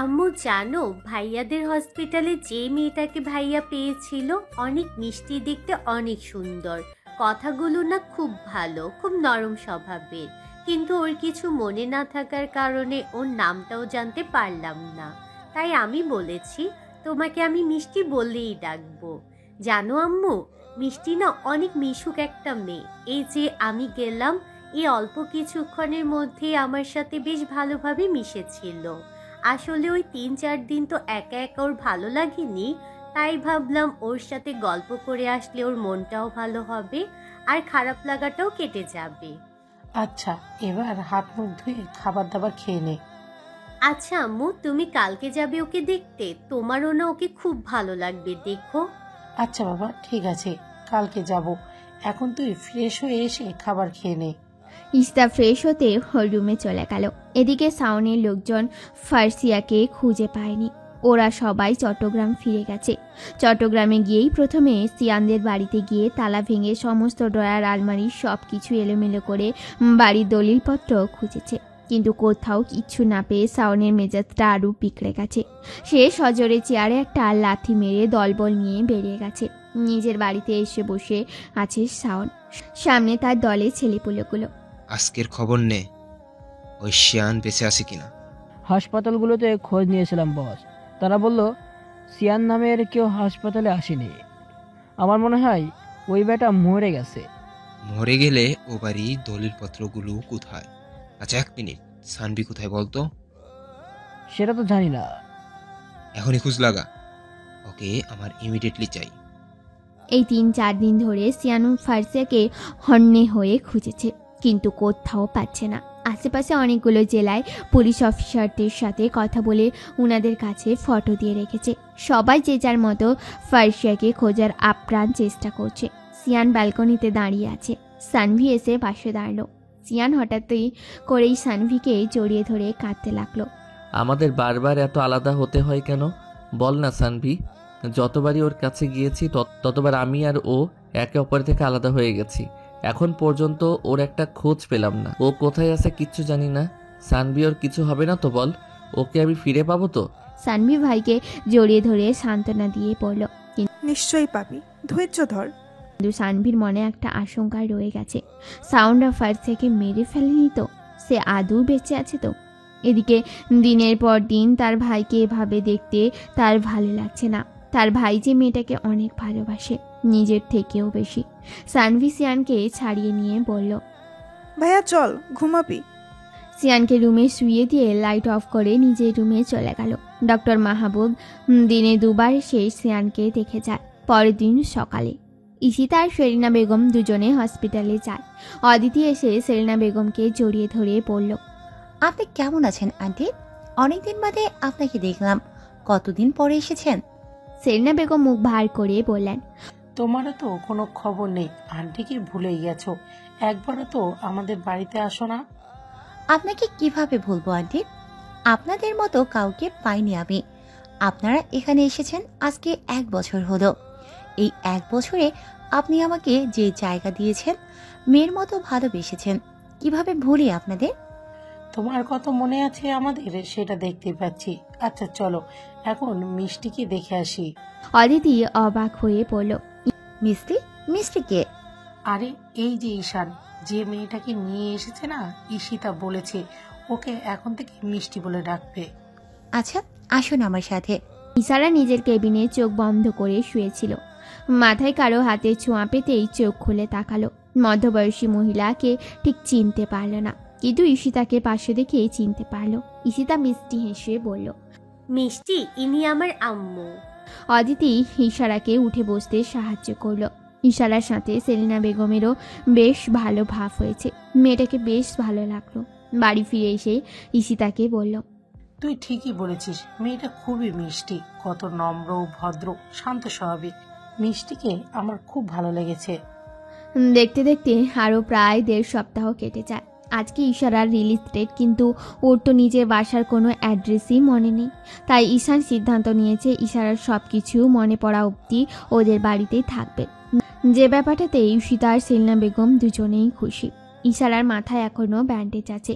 আম্মু জানো, ভাইয়াদের হসপিটালে যে মেয়েটাকে ভাইয়া পেয়েছিল, অনেক মিষ্টি, দেখতে অনেক সুন্দর, কথাগুলো না খুব ভালো, খুব নরম স্বভাবের, কিন্তু ওর কিছু মনে না থাকার কারণে ওর নামটাও জানতে পারলাম না। তাই আমি বলেছি তোমাকে আমি মিষ্টি বললেই ডাকবো। জানো আম্মু, মিষ্টি না অনেক মিশুক একটা মেয়ে। এই যে আমি গেলাম, এই অল্প কিছুক্ষণের মধ্যে আমার সাথে বেশ ভালোভাবে মিশেছিল। আসলে ওই 3-4 দিন তো একা একা ওর ভালো লাগেনি, তাই ভাবলাম ওর সাথে গল্প করে আসলে ওর মনটাও ভালো হবে আর খারাপ লাগাটাও কেটে যাবে। আচ্ছা, এবার হাত মুখ ধুয়ে খাবার দাবার খেয়ে নে। আচ্ছা আম্মু, তুমি কালকে যাবে ওকে দেখতে? তোমারও না ওকে খুব ভালো লাগবে, দেখো। আচ্ছা বাবা, ঠিক আছে, কালকে যাব। এখন তুই ফ্রেশ হয়ে এসে খাবার খেয়ে নে। ঈশিতা ফ্রেশ হতে ওর রুমে চলে গেল। এদিকে শাওনের লোকজন ফার্সিয়াকে খুঁজে পায়নি। ওরা সবাই চট্টগ্রাম ফিরে গেছে। চট্টগ্রামে গিয়েই প্রথমে সিয়ানদের বাড়িতে গিয়ে তালা ভেঙে সমস্ত ড্রয়ার আলমারির সব কিছু এলোমেলো করে বাড়ির দলিলপত্র খুঁজেছে, কিন্তু কোথাও কিচ্ছু না পেয়ে শাওনের মেজাজটা আরও পিকড়ে গেছে। সে সজোরে চেয়ারে একটা লাথি মেরে দলবল নিয়ে বেরিয়ে গেছে। নিজের বাড়িতে এসে বসে আছে শাওন, সামনে তার দলে ছেলেপুলেগুলো। আজকের খবর নে, ওই শিয়ান বেঁচে আছে কিনা। হাসপাতালগুলোতে খোঁজ নিয়েছিলাম বস, তারা বলল সিয়ান নামের কেউ হাসপাতালে আসেনি। আমার মনে হয় ওই বেটা মরে গেছে। মরে গেলে ও বাড়ির দলিলপত্রগুলো কোথায়? আচ্ছা 1 মিনিট, সানভি কোথায় বলতো? সেটা তো জানি না। এখনই খোঁজ লাগা, ওকে আমার ইমিডিয়েটলি চাই। এই 3-4 দিন ধরে সিয়ান ফার্সিয়াকে হন্যে হয়ে খুঁজেছে, কিন্তু কোথাও পাচ্ছে না। আশেপাশে অনেকগুলো জেলায় পুলিশ অফিসারদের সাথে কথা বলে ওনাদের কাছে ফটো দিয়ে রেখেছে। সবাই যে যার মতো ফার্সিয়াকে খোঁজার আপ্রাণ চেষ্টা করছে। সিয়ান ব্যালকনিতে দাঁড়িয়ে আছে। সানভি এসে পাশে দাঁড়ালো। সিয়ান হঠাৎই করেই সানভিকে জড়িয়ে ধরে কাঁদতে লাগলো। আমাদের বারবার এত আলাদা হতে হয় কেন বল না সানভি? যতবারই ওর কাছে গিয়েছি ততবার আমি আর ও একে অপর থেকে আলাদা হয়ে গেছি। এখন পর্যন্ত ওর একটা খোঁজ পেলাম না। ও কোথায় আছে কিচ্ছু জানি না। সানভি, ওর কিছু হবে না তো বল? ওকে আমি ফিরে পাবো তো? সানভি ভাইকে জড়িয়ে ধরে সান্ত্বনা দিয়ে পড়ল, নিশ্চয়ই পাবি, ধৈর্য ধর। কিন্তু সানভির মনে একটা আশঙ্কা রয়ে গেছে। সাউন্ড অফ ফার্সিয়াকে মেরে ফেলেনি তো? সে আদৌ বেঁচে আছে তো? এদিকে দিনের পর দিন তার ভাইকে এভাবে দেখতে তার ভালো লাগছে না। তার ভাই যে মেয়েটাকে অনেক ভালোবাসে, নিজের থেকেও বেশি। সানভি সিয়ানকে ছাড়িয়ে নিয়ে বলল, ভাইয়া চল, ঘুমাবি। সিয়ানকে রুমে শুইয়ে দিয়ে লাইট অফ করে নিজের রুমে চলে গেল। ডক্টর মাহবুব দিনে 2 বার এসে সিয়ানকে দেখে যায়। পরের দিন সকালে ঈশিতা আর সেলিনা বেগম দুজনে হসপিটালে যায়। অদিতি এসে সেলিনা বেগমকে জড়িয়ে ধরে বলল, আপনি কেমন আছেন আন্টি? অনেকদিন বাদে আপনাকে দেখলাম, কতদিন পরে এসেছেন? সেলিনা বেগম মুখ ভার করে বললেন, তোমারও তো কোনো খবর নেই, আন্টিকে ভুলেই গেছো। একবারও তো আমাদের বাড়িতে আসো না। আপনাকে কিভাবে ভুলবো আন্টি? আপনাদের মতো কাউকে পাইনি আমি। আপনারা এখানে এসেছেন আজকে 1 বছর হলো। এই 1 বছরে আপনি আমাকে যে জায়গা দিয়েছেন, মেয়ের মতো ভালোবেসেছেন, কিভাবে ভুলি আপনাদের? তোমার কত মনে আছে আমাদের, সেটা দেখতে পাচ্ছি। আচ্ছা চলো এখন মিষ্টিকে দেখে আসি। অদিতি অবাক হয়ে বলল, মিষ্টি? মিষ্টি কে? আরে এই যে ঈশান, যে মেয়েটাকে নিয়ে এসেছে না, ঈশিতা বলেছে ওকে এখন থেকে মিষ্টি বলে ডাকবে। আচ্ছা আসুন আমার সাথে। ইসারা নিজের কেবিনে চোখ বন্ধ করে শুয়েছিল। মাথায় কারো হাতে ছোঁয়া পেতেই চোখ খুলে তাকালো। মধ্যবয়সী মহিলাকে ঠিক চিনতে পারল না, কিন্তু ঈশিতাকে পাশে দেখেই চিনতে পারল। ঈশিতা মিষ্টি হেসে বলল, মিষ্টি, ইনি আমার আম্মু। অদিতি ইশারাকে উঠে বসতে সাহায্য করল। ইশারার সাথে সেলিনা বেগমেরও বেশ ভালো ভাব হয়েছে। মেয়েটাকে বেশ ভালো লাগলো। বাড়ি ফিরে এসে ঈশিতাকে বলল, তুই ঠিকই বলেছিস, মেয়েটা খুবই মিষ্টি, কত নম্র, ভদ্র, শান্ত স্বভাবের। মিষ্টিকে আমার খুব ভালো লেগেছে। দেখতে দেখতে আরও প্রায় 1.5 সপ্তাহ কেটে যায়। আজকে ইশারার রিলিজ ডেট, কিন্তু ওর তো নিজের বাসার কোনো অ্যাড্রেসই মনে নেই। তাই ঈশান সিদ্ধান্ত নিয়েছে ইশারার সব কিছু মনে পড়া অবধি ওদের বাড়িতেই থাকবে। যে ব্যাপারটাতে ঈশিতা আর সেলিনা বেগম দুজনেই খুশি। ইশারার মাথায় এখনও ব্যান্ডেজ আছে।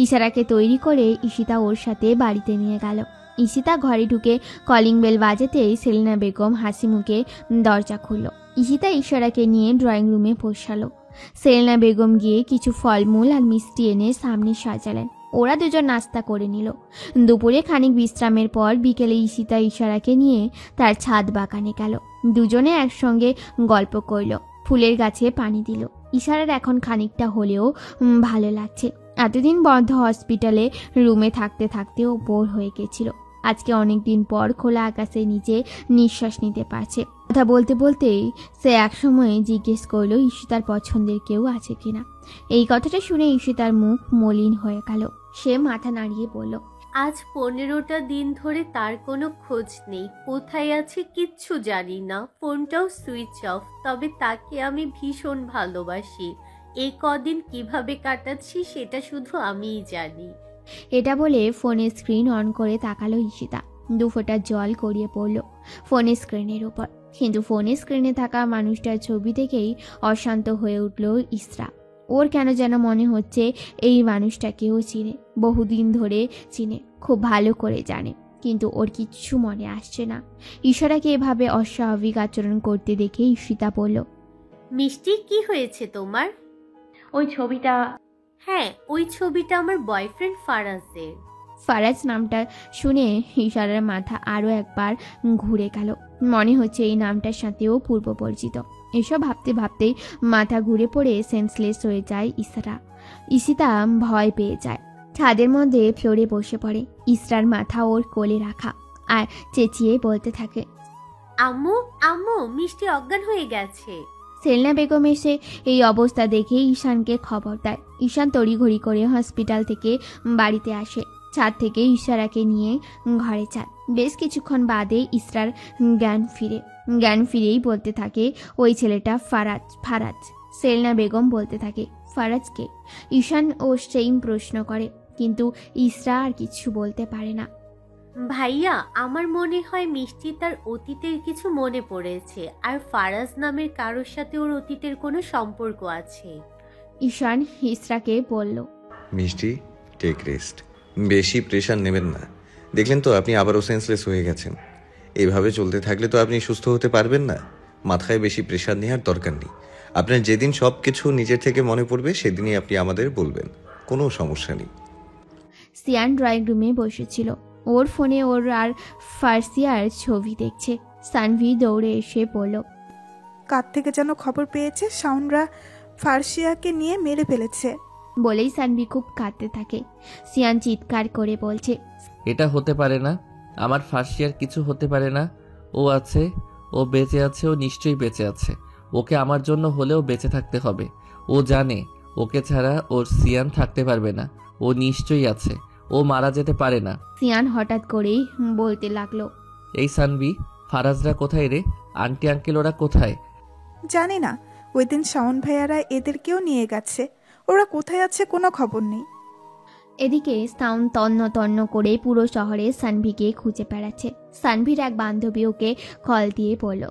ইশারাকে তৈরি করে ঈশিতা ওর সাথে বাড়িতে নিয়ে গেল। ঈশিতা ঘরে ঢুকে কলিং বেল বাজাতেই সেলিনা বেগম হাসি মুখে দরজা খুলল। ঈশিতা ইশারাকে নিয়ে ড্রয়িং রুমে বসালো। সেলিনা বেগম গিয়ে কিছু ফলমূল আর মিষ্টি এনে সামনে সাজালেন। ওরা দুজন নাস্তা করে নিল। দুপুরে খানিক বিশ্রামের পর বিকেলে ঈশিতা ইশারাকে নিয়ে তার ছাদ বাগানে গেল। দুজনে একসঙ্গে গল্প করল, ফুলের গাছে পানি দিল। ইশারার এখন খানিকটা হলেও ভালো লাগছে। এতদিন বন্ধ হসপিটালে রুমে থাকতে থাকতেও বোর হয়ে গেছিল। আজকে অনেক দিন পর খোলা আকাশের নিচে নিঃশ্বাস নিতে পারছে। কথা বলতে বলতেই সে একসময় জিজ্ঞেস করলো ঈশিতার পছন্দের কেউ আছে কিনা। এই কথাটা শুনে ঈশিতার মুখ মলিন হয়ে গেল। সে মাথা নাড়িয়ে বলল, আজ 15টা দিন ধরে তার কোনো খোঁজ নেই। কোথায় আছে কিচ্ছু জানি না, ফোনটাও সুইচ অফ। তবে তাকে আমি ভীষণ ভালোবাসি। এই কদিন কিভাবে কাটাচ্ছি সেটা শুধু আমিই জানি। এটা বলে ফোনের স্ক্রিন অন করে তাকালো ঈশিতা। 2 ফোঁটা জল গড়িয়ে পড়ল ফোনের স্ক্রিনের উপর। কিন্তু ফোনের স্ক্রিনে থাকা মানুষটার ছবি থেকেই অশান্ত হয়ে উঠল ইসরা। ওর কেন যেন মনে হচ্ছে এই মানুষটাকেও চিনে, বহুদিন ধরে চিনে, খুব ভালো করে জানে, কিন্তু ওর কিচ্ছু মনে আসছে না। ইশারাকে এভাবে অস্বাভাবিক আচরণ করতে দেখে ঈশিতা বলল, মিষ্টি, কি হয়েছে তোমার? ওই ছবিটা। হ্যাঁ, ওই ছবিটা আমার বয়ফ্রেন্ড ফারাজের। ফারাজ নামটা শুনে ইশারার মাথা আরও একবার ঘুরে গেল। মনে হচ্ছে এই নামটার সাথেও পূর্ব পরিচিত। এসব ভাবতে ভাবতেই মাথা ঘুরে পড়ে সেন্সলেস হয়ে যায় ইসরা। ঈশিতা ভয় পেয়ে যায়। ছাদের মধ্যে ফ্লোরে বসে পড়ে। ইসরার মাথা ওর কোলে রাখা, আর চেঁচিয়ে বলতে থাকে, আম্মু আম্মু, মিষ্টি অজ্ঞান হয়ে গেছে। সেলিনা বেগম এসে এই অবস্থা দেখে ঈশানকে খবর দেয়। ঈশান তড়িঘড়ি করে হসপিটাল থেকে বাড়িতে আসে। ছাদ থেকে ইশারাকে নিয়ে ঘরে যান। বেশ কিছুক্ষণ বাদে ইসরার জ্ঞান ফিরেই বলতে থাকে, ওই ছেলেটা ফারাজ। সেলিনা বেগম বলতে থাকে, ফারাজকে? ঈশান ও সেই প্রশ্ন করে, কিন্তু ইসরা আর কিছু বলতে পারে না। ভাইয়া, আমার মনে হয় মিষ্টি তার অতীতের কিছু মনে পড়েছে, আর ফারাজ নামের কারোর সাথে ওর অতীতের কোনো সম্পর্ক আছে। ঈশান ইসরাকে বলল, মিষ্টি, টেক রেস্ট, বেশি প্রেশার নেবেন না। দেখলেন তো আপনি আবারও সেন্সলেস হয়ে গেছেন। এইভাবে চলতে থাকলে তো আপনি সুস্থ হতে পারবেন না। মাথায় বেশি প্রেশার নেওয়ার দরকার নেই। আপনার যেদিন সব কিছু নিজের থেকে মনে পড়বে সেদিনই আপনি আমাদের বলবেন, কোনো সমস্যা নেই। সিয়ান ড্রয়িং রুমে বসেছিল। ওর ফোনে ওর আর ফার্সিয়ার ছবি দেখছে। সানভি দৌড়ে এসে বলল, কার থেকে যেন খবর পেয়েছে শাওনরা ফার্সিয়াকে নিয়ে মেরে ফেলেছে। বলেই সানভি খুব কাঁদতে থাকে। সিয়ান চিৎকার করে বলছে, এটা হতে পারে না, আমার ফার্সিয়ার কিছু হতে পারে না। ও আছে, ও বেঁচে আছে, ও নিশ্চয়ই বেঁচে আছে। ওকে আমার জন্য হলেও বেঁচে থাকতে হবে। ও জানে ওকে ছাড়া ওর সিয়ান থাকতে পারবে না। ও নিশ্চয়ই আছে, ও মারা যেতে পারে না। সিয়ান হঠাৎ করেই বলতে লাগলো, এই সানভি, ফারাজরা কোথায় রে? আন্টি আঙ্কেল ওরা কোথায়? জানি না, ওই দিন শাওন ভাইয়ারা এদেরকেও নিয়ে গেছে। ওরা কোথায় আছে কোনো খবর নেই। এদিকে সাউন তন্ন তন্ন করে পুরো শহরে সানভিকে খুঁজে বেড়াচ্ছে। সানভির এক বান্ধবী ওকে কল দিয়ে বলল,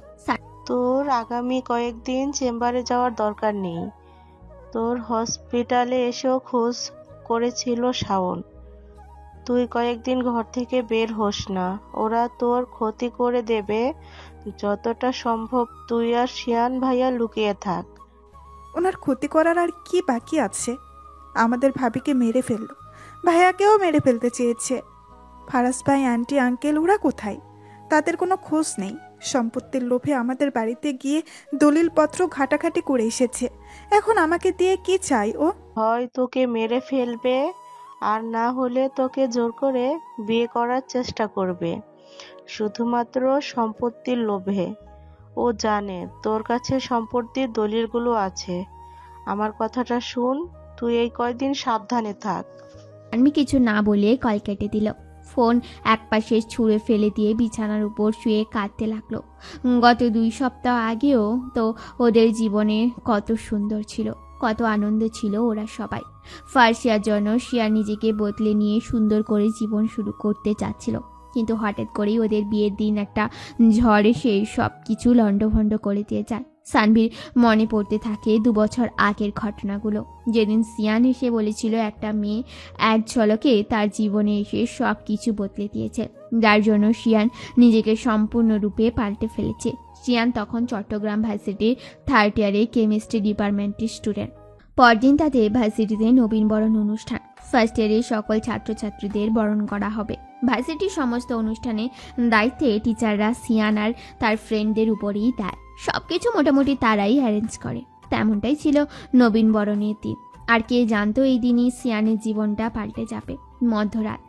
তোর আগামী কয়েকদিন চেম্বারে যাওয়ার দরকার নেই। তোর হসপিটালে এসেও খোঁজ করেছিল শাওন। তুই কয়েকদিন ঘর থেকে বের হোস না, ওরা তোর ক্ষতি করে দেবে। যতটা সম্ভব তুই আর শিয়ান ভাইয়া লুকিয়ে থাক। ওনার ক্ষতি করার আর কি বাকি আছে? আমাদের ভাবিকে মেরে ফেললো, ভাইয়াকেও মেরে ফেলতে চেয়েছে। ফারাজ ভাই, আন্টি আঙ্কেল ওরা কোথায়? তাদের কোনো খোঁজ নেই। সম্পত্তির লোভে আমাদের বাড়িতে গিয়ে দলিলপত্র ঘাটাঘাটি করে এসেছে। এখন আমাকে দিয়ে কি চাই ও? হয় তোকে মেরে ফেলবে, আর না হলে তোকে জোর করে বিয়ে করার চেষ্টা করবে, শুধুমাত্র সম্পত্তির লোভে। ও জানে তোর কাছে সম্পত্তির দলিলগুলো আছে। আমার কথাটা শুন, তুই এই কয়দিন সাবধানে থাক। আমি কিছু না বলে কল কেটে দিল। ফোন একপাশে ছুঁড়ে ফেলে দিয়ে বিছানার উপর শুয়ে কাঁদতে লাগলো। গত 2 সপ্তাহ আগেও তো ওদের জীবনে কত সুন্দর ছিল, কত আনন্দ ছিল ওরা সবাই। ফার্সিয়ার জন্য শিয়া নিজেকে বদলে নিয়ে সুন্দর করে জীবন শুরু করতে চাচ্ছিল, কিন্তু হঠাৎ করেই ওদের বিয়ের দিন একটা ঝড় এসে সব কিছু লণ্ডভণ্ড করে দিয়ে যায়। সানভীর মনে পড়তে থাকে 2 বছর আগের ঘটনাগুলো, যেদিন সিয়ান এসে বলেছিল একটা মেয়ে এক ঝলকে তার জীবনে এসে সব কিছু বদলে দিয়েছে, যার জন্য সিয়ান নিজেকে সম্পূর্ণরূপে পাল্টে ফেলেছে। সিয়ান তখন চট্টগ্রাম ভার্সিটির 3rd ইয়ারে কেমিস্ট্রি ডিপার্টমেন্টের স্টুডেন্ট। পরদিন তাদের ভার্সিটিতে নবীনবরণ অনুষ্ঠান। 1st ইয়ারের সকল ছাত্রছাত্রীদের বরণ করা হবে। ভার্সিটির সমস্ত অনুষ্ঠানে দায়িত্বে টিচাররা সিয়ান আর তার ফ্রেন্ডদের উপরেই দেয়। সবকিছু মোটামুটি তারাই অ্যারেঞ্জ করে। তেমনটাই ছিল নবীনবরণের দিন। আর কে জানতো এই দিনই সিয়ানের জীবনটা পাল্টে যাবে। মধ্যরাত,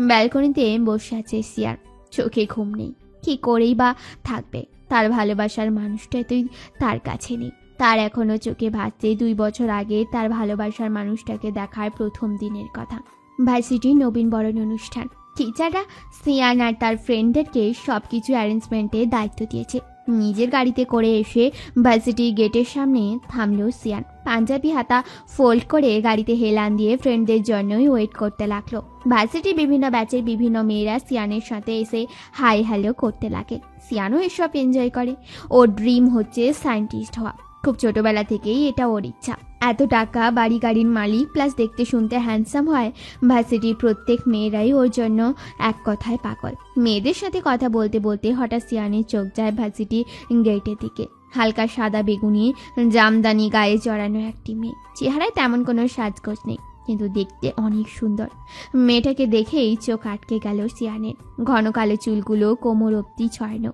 ব্যালকনিতে বসে আছে সিয়ান, চোখে ঘুম নেই। কি করেই বা থাকবে, তার ভালোবাসার মানুষটাই তো তার কাছে নেই। তার এখনো চোখে ভাসছে 2 বছর আগে তার ভালোবাসার মানুষটাকে দেখার প্রথম দিনের কথা। ভার্সিটির নবীনবরণ অনুষ্ঠান। টিচাররা সিয়ান আর তার ফ্রেন্ডদেরকে সব কিছু অ্যারেঞ্জমেন্টের দায়িত্ব দিয়েছে। নিজের গাড়িতে করে এসে ভার্সিটির গেটের সামনে থামলো সিয়ান। পাঞ্জাবি হাতা ফোল্ড করে গাড়িতে হেলান দিয়ে ফ্রেন্ডদের জন্যই ওয়েট করতে লাগলো। ভার্সিটির বিভিন্ন ব্যাচের বিভিন্ন মেয়েরা সিয়ানের সাথে এসে হাই হ্যালো করতে লাগে। সিয়ানও এসব এনজয় করে। ওর ড্রিম হচ্ছে সায়েন্টিস্ট হওয়া। খুব ছোটবেলা থেকেই এটা ওর ইচ্ছা। এত টাকা, বাড়ি গাড়ির মালিক, প্লাস দেখতে শুনতে হ্যান্ডসাম হয়। ভার্সিটির প্রত্যেক মেয়েরাই ওর জন্য এক কথায় পাগল। মেয়েদের সাথে কথা বলতে বলতে হঠাৎ সিয়ানের চোখ যায় ভার্সিটি গেটের দিকে। হালকা সাদা বেগুনি জামদানি গায়ে জড়ানো একটি মেয়ে। চেহারায় তেমন কোনো সাজগোজ নেই, কিন্তু দেখতে অনেক সুন্দর। মেয়েটাকে দেখেই চোখ আটকে গেল সিয়ানের। ঘন কালো চুলগুলো কোমর অবধি ছড়ানো।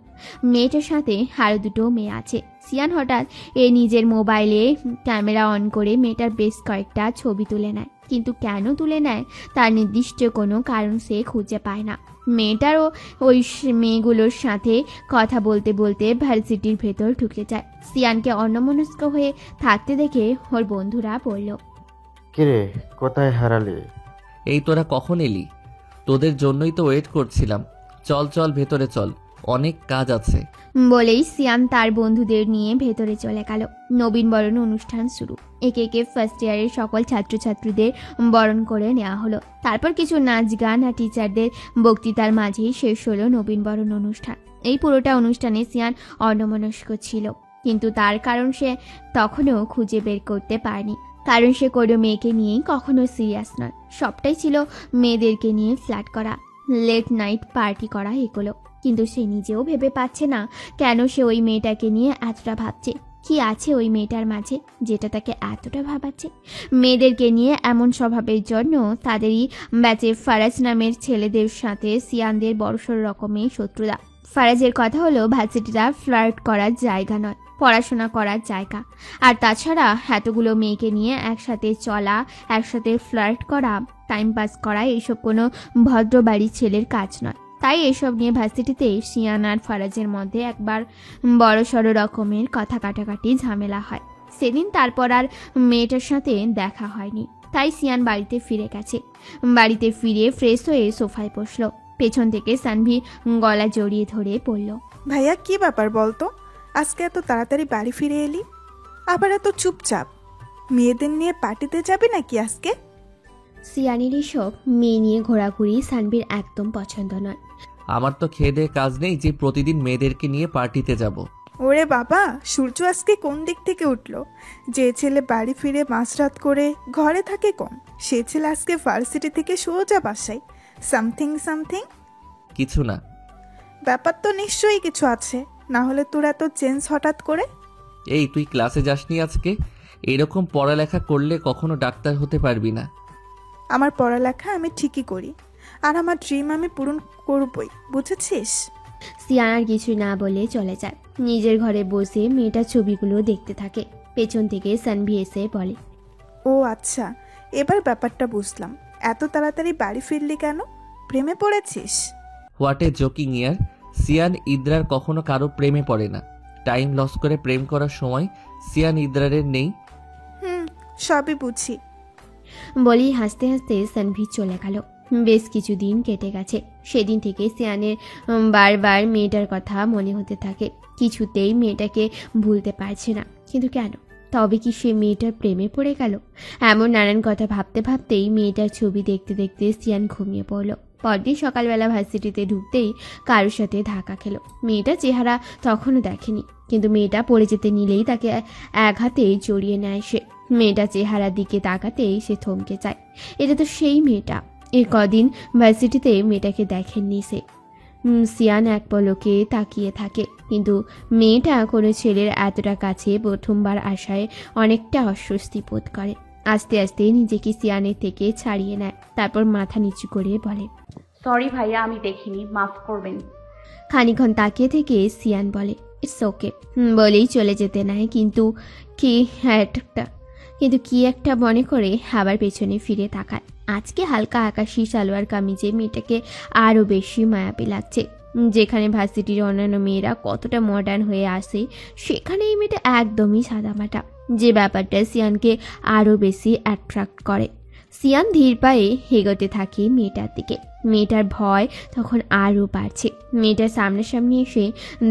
মেয়েটার সাথে আরও 2টো মেয়ে আছে। সিয়ান হঠাৎ নিজের মোবাইলে ক্যামেরা অন করে মেয়েটার বেশ কয়েকটা ছবি তুলে নেয়, কিন্তু কেন তুলে নেয় তার নির্দিষ্ট কোনো কারণ সে খুঁজে পায় না। মেয়েটারও ওই মেয়েগুলোর সাথে কথা বলতে বলতে ভার্সিটির ভেতর ঢুকে যায়। সিয়ানকে অন্যমনস্ক হয়ে থাকতে দেখে ওর বন্ধুরা বলল, কিরে, কোথায় হারালি? এই তোরা কখন এলি? তোদের জন্যই তো ওয়েট করছিলাম। চল চল ভেতরে চল, অনেক কাজ আছে। বলেই সিয়ান তার বন্ধুদের নিয়ে ভেতরে চলে গেল। নবীনবরণ অনুষ্ঠান শুরু। একে একে 1st ইয়ারের সকল ছাত্রছাত্রীদের বরণ করে নেওয়া হলো। তারপর কিছু নাচ গান আর টিচারদের বক্তৃতার মাঝেই শেষ হলো নবীনবরণ অনুষ্ঠান। এই পুরোটা অনুষ্ঠানে সিয়ান অন্যমনস্ক ছিল, কিন্তু তার কারণ সে তখনও খুঁজে বের করতে পারেনি। কারণ সে কোনো মেয়েকে নিয়েই কখনো সিরিয়াস নয়। সবটাই ছিল মেয়েদেরকে নিয়ে ফ্ল্যাট করা, লেট নাইট পার্টি করা, এগুলো। কিন্তু সে নিজেও ভেবে পাচ্ছে না কেন সে ওই মেয়েটাকে নিয়ে এতটা ভাবছে। কি আছে ওই মেয়েটার মাঝে যেটা তাকে এতটা ভাবাচ্ছে? মেয়েদেরকে নিয়ে এমন স্বভাবের জন্য তাদেরই ব্যাচে ফারাজ নামের ছেলেদের সাথে সিয়ানদের বড়সড় রকমের শত্রুতা। ফারাজের কথা হলো ভার্সিটিটা ফ্লার্ট করার জায়গা নয়, পড়াশোনা করার জায়গা। আর তাছাড়া এতগুলো মেয়েকে নিয়ে একসাথে চলা, একসাথে ফ্লার্ট করা, টাইম পাস করা এইসব কোনো ভদ্র বাড়ির ছেলের কাজ নয়। তাই এসব নিয়ে ভার্সিটিতে সিয়ান আর ফারাজের মধ্যে একবার বড়সড় রকমের কথা কাটাকাটি ঝামেলা হয়। সেদিন তারপর আর মেয়েটার সাথে দেখা হয়নি। তাই সিয়ান বাড়িতে ফিরে গেছে। বাড়িতে ফিরে ফ্রেশ হয়ে সোফায় বসলো। পেছন থেকে সানভি গলা জড়িয়ে ধরে বলল, ভাইয়া কি ব্যাপার বলতো, আজকে এত তাড়াতাড়ি বাড়ি ফিরে এলি, আবার এত চুপচাপ? মেয়েদের নিয়ে পার্টিতে যাবি নাকি আজকে? সিয়ানের এসব মেয়ে নিয়ে ঘোরাঘুরি সানভির একদম পছন্দ নয়। আমার তো খেয়ে দেয়ে কাজ নেই যে প্রতিদিন মেয়েদেরকে নিয়ে পার্টিতে যাব। ওরে বাবা, সূর্য আজকে কোন দিক থেকে উঠলো? যে ছেলে বাড়ি ফিরে মাঝরাত করে ঘরে থাকে কম, সে ছেলে আজকে ভার্সিটি থেকে সোজা বাসায়। Something something? কিছু না। ব্যাপার তো নিশ্চয়ই কিছু আছে, না হলে তোর এত চেঞ্জ হঠাৎ করে? এই তুই ক্লাসে যাসনি আজকে? এরকম পড়ালেখা করলে কখনো ডাক্তার হতে পারবি না। আমার পড়ালেখা আমি ঠিকই করি, আর আমার ড্রিম আমি পূরণ করবই, বুঝেছিস? সিয়ান আর কিছু না বলে চলে যায়। নিজের ঘরে বসে মেয়েটার ছবিগুলো দেখতে থাকে। পেছন থেকে সানভি এসে বলে, ও আচ্ছা, এবার ব্যাপারটা বুঝলাম। এত তাড়াতাড়ি বাড়ি ফিরলি কেন? প্রেমে পড়েছিস? হোয়াট এ জোকিং ইয়ার। সিয়ান ইদ্রার কখনো কারো প্রেমে পড়ে না। টাইম লস করে প্রেম করার সময় সিয়ান ইদ্রারের নেই। সবই বুঝি। বলি হাসতে হাসতে সানভি চলে গেল। বেশ কিছুদিন কেটে গেছে। সেদিন থেকে সিয়ানের বারবার মেয়েটার কথা মনে হতে থাকে। কিছুতেই মেয়েটাকে ভুলতে পারছে না, কিন্তু কেন? তবে কি সে মেয়েটার প্রেমে পড়ে গেল? এমন নানান কথা ভাবতে ভাবতেই মেয়েটার ছবি দেখতে দেখতে সিয়ান ঘুমিয়ে পড়ল। পরদিন সকালবেলা ভার্সিটিতে ঢুকতেই কারোর সাথে ধাক্কা খেলো। মেয়েটার চেহারা তখনও দেখেনি, কিন্তু মেয়েটা পড়ে যেতে নিলেই তাকে এক হাতে জড়িয়ে নেয় সে। মেয়েটার চেহারার দিকে তাকাতেই সে থমকে যায়। এটা তো সেই মেয়েটা। এর কদিন ভার্সিটিতে মেয়েটাকে দেখেননি সে। সিয়ান এক পলকে তাকিয়ে থাকে, কিন্তু মেয়েটা কোনো ছেলের এতটা কাছে প্রথমবার আসায় অনেকটা অস্বস্তি বোধ করে। আস্তে আস্তে নিজেকে সিয়ানের থেকে ছাড়িয়ে নেয়, তারপর মাথা নিচু করে বলে, সরি ভাইয়া, আমি দেখিনি, মাফ করবেন। খানিক্ষণ তাকিয়ে থেকে সিয়ান বলে, ইটস ওকে বলেই চলে যেতে নেয়, কিন্তু কি একটা মনে করে আবার পেছনে ফিরে তাকায়। আজকে হালকা আকাশি সালোয়ার কামিজে মেয়েটাকে আরও বেশি মায়াবী লাগছে। যেখানে ভার্সিটির অন্যান্য মেয়েরা কতটা মডার্ন হয়ে আসে, সেখানে এই মেয়েটা একদমই সাদামাটা, যে ব্যাপারটা সিয়ানকে আরও বেশি অ্যাট্রাক্ট করে। সিয়ান ধীর পায়ে এগোতে থাকে মেয়েটার দিকে। মেয়েটার ভয় তখন আরও বাড়ছে। মেয়েটার সামনাসামনি এসে